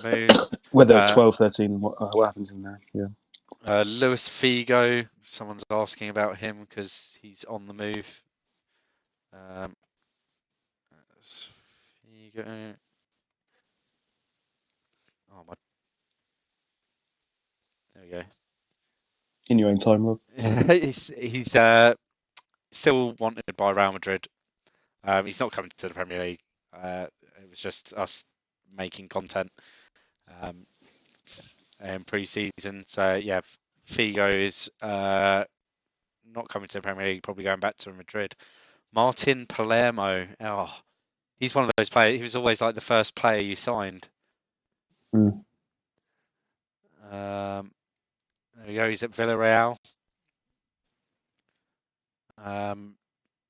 [SPEAKER 1] move.
[SPEAKER 2] Whether 12, 13, what happens in there, yeah.
[SPEAKER 1] Luis Figo, someone's asking about him because he's on the move. Figo. Oh my. There we go.
[SPEAKER 2] In your own time, Rob.
[SPEAKER 1] he's still wanted by Real Madrid. He's not coming to the Premier League. It was just us making content in pre-season. So yeah, Figo is not coming to the Premier League. Probably going back to Madrid. Martin Palermo. Oh, he's one of those players. He was always like the first player you signed. There we go. He's at Villarreal.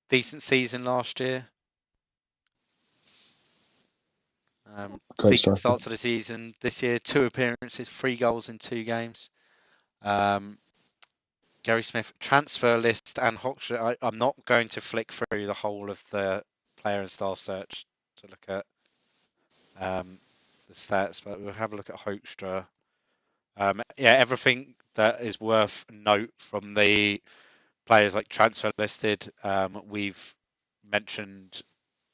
[SPEAKER 1] Decent season last year.
[SPEAKER 2] Great
[SPEAKER 1] Decent
[SPEAKER 2] striker.
[SPEAKER 1] start to the season this year. 2 appearances, 3 goals in 2 games. Gary Smith transfer list and Hoxha. I'm not going to flick through the whole of the player and staff search to look at the stats, but we'll have a look at Hoekstra. Yeah, everything that is worth note from the players like transfer listed, we've mentioned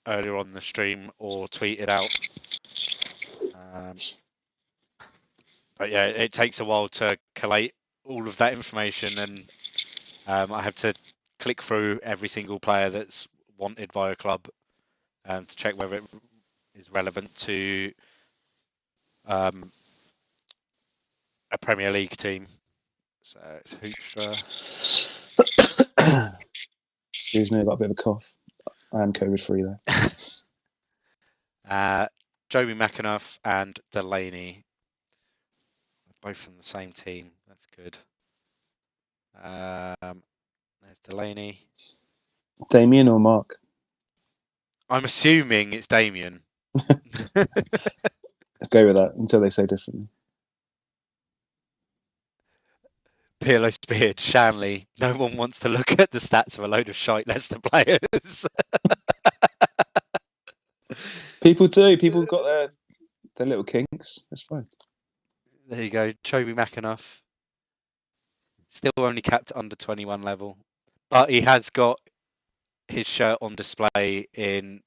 [SPEAKER 1] earlier on the stream or tweeted out. But yeah, it takes a while to collate all of that information, and I have to click through every single player that's wanted by a club to check whether it is relevant to a Premier League team. So it's Hoekstra.
[SPEAKER 2] Excuse me, I got a bit of a cough. I am COVID free though.
[SPEAKER 1] Joby McAnuff and Delaney, both from the same team. That's good. There's Delaney.
[SPEAKER 2] Damien or Mark?
[SPEAKER 1] I'm assuming it's Damien.
[SPEAKER 2] Let's go with that until they say differently.
[SPEAKER 1] Pirlo, Beard, Shanley. No one wants to look at the stats of a load of shite Leicester players.
[SPEAKER 2] People do. People got their little kinks. That's fine.
[SPEAKER 1] There you go. Choby McAnuff. Still only capped under 21 level. But he has got his shirt on display in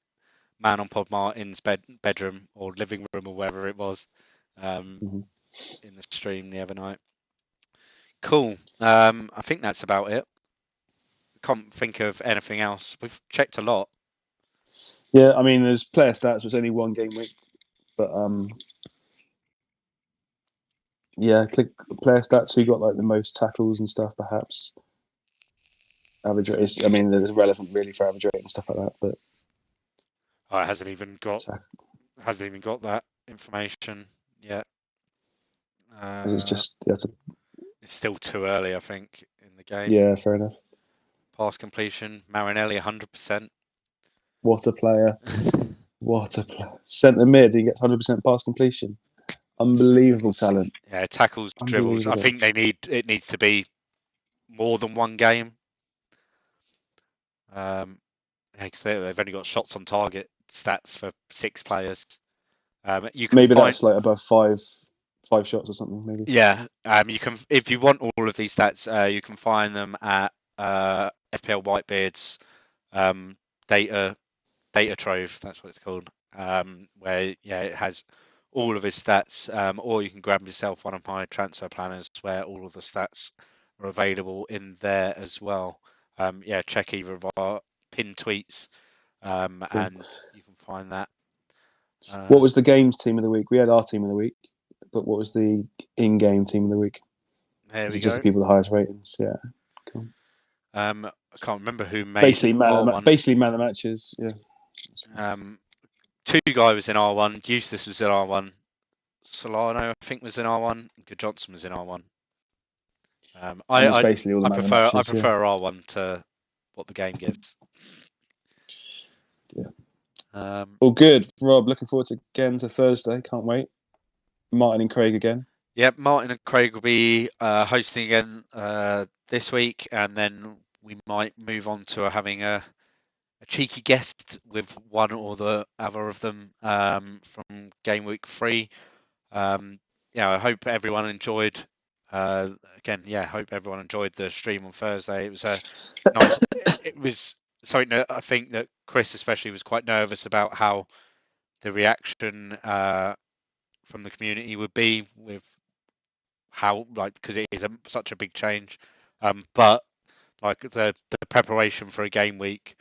[SPEAKER 1] Man on Pod Martin's bedroom or living room or wherever it was in the stream the other night. Cool. I think that's about it. Can't think of anything else. We've checked a lot.
[SPEAKER 2] Yeah, I mean, there's player stats. It's only 1 game week, but yeah, click player stats. Who got like the most tackles and stuff? Perhaps average rate is. I mean, it's relevant really for average rate and stuff like that. But
[SPEAKER 1] it hasn't even got that information yet.
[SPEAKER 2] it's just it's
[SPEAKER 1] still too early, I think, in the game.
[SPEAKER 2] Yeah, fair enough.
[SPEAKER 1] Pass completion, Marinelli 100%.
[SPEAKER 2] What a player! What a player! Centre mid, he gets 100% pass completion. Unbelievable talent.
[SPEAKER 1] Yeah, tackles, dribbles. I think it needs to be more than 1 game. Because they've only got shots on target stats for 6 players. You can
[SPEAKER 2] that's like above five shots or something. Maybe.
[SPEAKER 1] Yeah, you can if you want all of these stats, you can find them at FPL Whitebeard's data trove. That's what it's called. Where it has all of his stats, or you can grab yourself one of my transfer planners where all of the stats are available in there as well. Check either of our pinned tweets, cool. And you can find that.
[SPEAKER 2] What was the games team of the week? We had our team of the week, but what was the in-game team of the week?
[SPEAKER 1] There we go.
[SPEAKER 2] Just the people with the highest ratings. Yeah, cool.
[SPEAKER 1] I can't remember who made
[SPEAKER 2] basically man of the matches. Yeah.
[SPEAKER 1] 2 guy was in R1. Eustace was in R1. Solano, I think, was in R1. Good Johnson was in R1. I prefer R1 to what the game gives.
[SPEAKER 2] Yeah. Well, good, Rob. Looking forward to Thursday. Can't wait. Martin and Craig again.
[SPEAKER 1] Yep, Martin and Craig will be hosting again this week, and then we might move on to having a cheeky guest with one or the other of them from Gameweek 3. I hope everyone enjoyed. Hope everyone enjoyed the stream on Thursday. It was nice. It was something that I think that Chris especially was quite nervous about how the reaction from the community would be with how because it is such a big change. But like the preparation for a game week,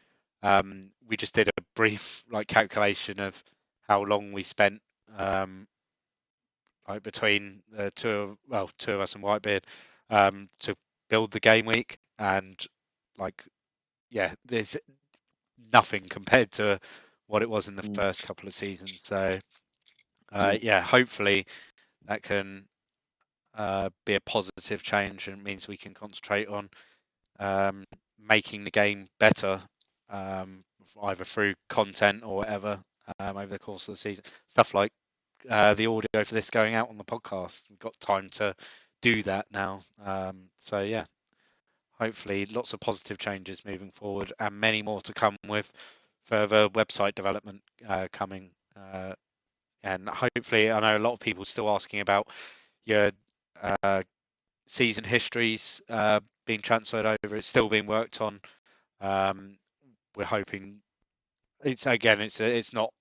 [SPEAKER 1] we just did a brief calculation of how long we spent between the two of us and Whitebeard to build the game week, and there's nothing compared to what it was in the first couple of seasons. So hopefully that can be a positive change, and it means we can concentrate on making the game better, either through content or whatever, over the course of the season. Stuff like the audio for this going out on the podcast. We've got time to do that now. So yeah, hopefully lots of positive changes moving forward, and many more to come with further website development coming. And hopefully, I know a lot of people still asking about your season histories being transferred over. It's still being worked on. We're hoping it's not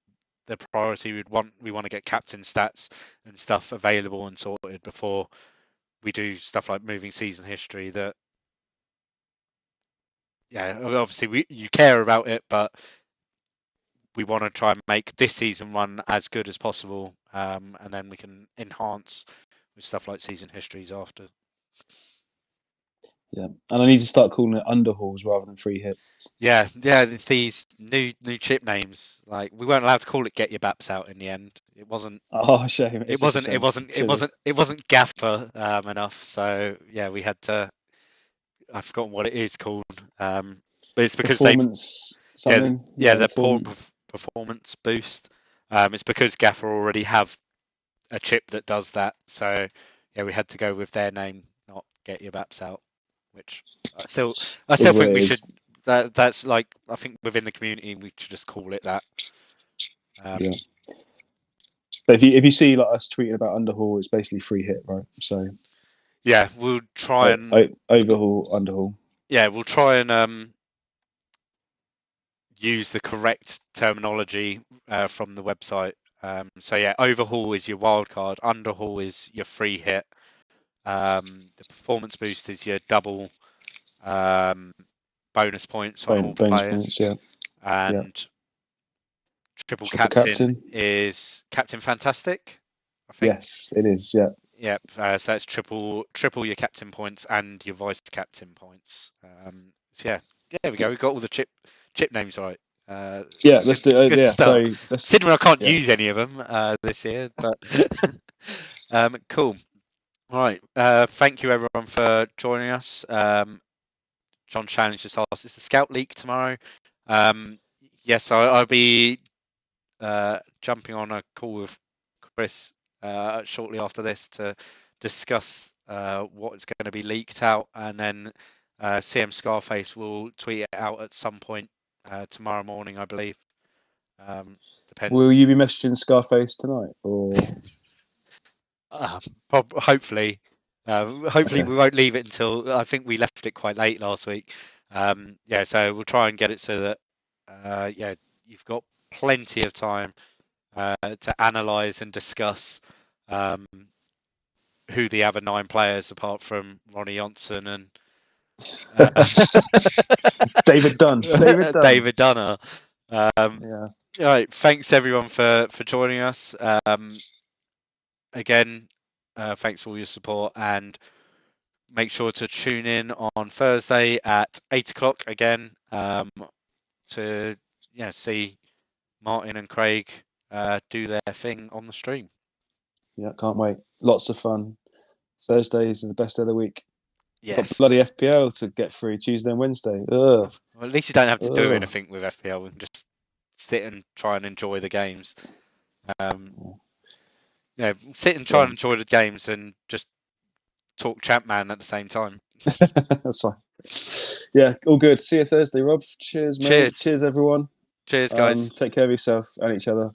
[SPEAKER 1] the priority we'd want. We want to get captain stats and stuff available and sorted before we do stuff like moving season history. That obviously you care about it, but we want to try and make this season run as good as possible, and then we can enhance with stuff like season histories after.
[SPEAKER 2] Yeah, and I need to start calling it underhauls rather than free hits.
[SPEAKER 1] Yeah, it's these new chip names. Like, we weren't allowed to call it "Get Your Baps Out" in the end. It wasn't.
[SPEAKER 2] Oh, shame!
[SPEAKER 1] It wasn't gaffer enough. So yeah, we had to. I've forgotten what it is called. But it's because
[SPEAKER 2] performance something.
[SPEAKER 1] the performance boost. It's because Gaffer already have a chip that does that. So yeah, we had to go with their name, not "Get Your Baps Out," which I still think we should. That's like, I think within the community we should just call it that.
[SPEAKER 2] Yeah. But if you see like us tweeting about underhaul, it's basically free hit, right? So
[SPEAKER 1] yeah, we'll try and
[SPEAKER 2] overhaul, underhaul.
[SPEAKER 1] Yeah, we'll try and use the correct terminology from the website. So yeah, overhaul is your wild card, underhaul is your free hit, the performance boost is your double bonus points on all
[SPEAKER 2] bonus
[SPEAKER 1] players,
[SPEAKER 2] points, yeah.
[SPEAKER 1] And triple captain is Captain Fantastic, I think.
[SPEAKER 2] Yes, it is. Yeah.
[SPEAKER 1] Yep. So that's triple your captain points and your vice captain points. So yeah, there we go. We've got all the chip names right.
[SPEAKER 2] Yeah, let's do it.
[SPEAKER 1] Good
[SPEAKER 2] Yeah,
[SPEAKER 1] start.
[SPEAKER 2] so
[SPEAKER 1] Considering I can't use any of them this year, but cool. All right. Thank you everyone for joining us. John Challenge just asked, is the Scout League tomorrow? Yes, I'll be jumping on a call with Chris shortly after this to discuss what's going to be leaked out, and then CM Scarface will tweet it out at some point tomorrow morning, I believe. Depends.
[SPEAKER 2] Will you be messaging Scarface tonight, or
[SPEAKER 1] hopefully? Hopefully
[SPEAKER 2] okay.
[SPEAKER 1] We won't leave it until, I think we left it quite late last week. Yeah, so we'll try and get it so that you've got plenty of time to analyse and discuss who the other 9 players, apart from Ronnie Johnson and
[SPEAKER 2] David Dunn.
[SPEAKER 1] David Dunner.
[SPEAKER 2] Yeah.
[SPEAKER 1] All right. Thanks everyone for joining us. Again, thanks for all your support, and make sure to tune in on Thursday at 8 o'clock again to see Martin and Craig do their thing on the stream.
[SPEAKER 2] Yeah, can't wait. Lots of fun. Thursdays are the best day of the week.
[SPEAKER 1] Yes.
[SPEAKER 2] Got bloody FPL to get through Tuesday and Wednesday. Ugh.
[SPEAKER 1] Well, at least you don't have to do anything with FPL. We can just sit and try and enjoy the games. Sit and try and enjoy the games and just talk ChampMan at the same time.
[SPEAKER 2] That's fine. Yeah, all good. See you Thursday, Rob. Cheers, mate. Cheers everyone.
[SPEAKER 1] Cheers, guys.
[SPEAKER 2] Take care of yourself and each other.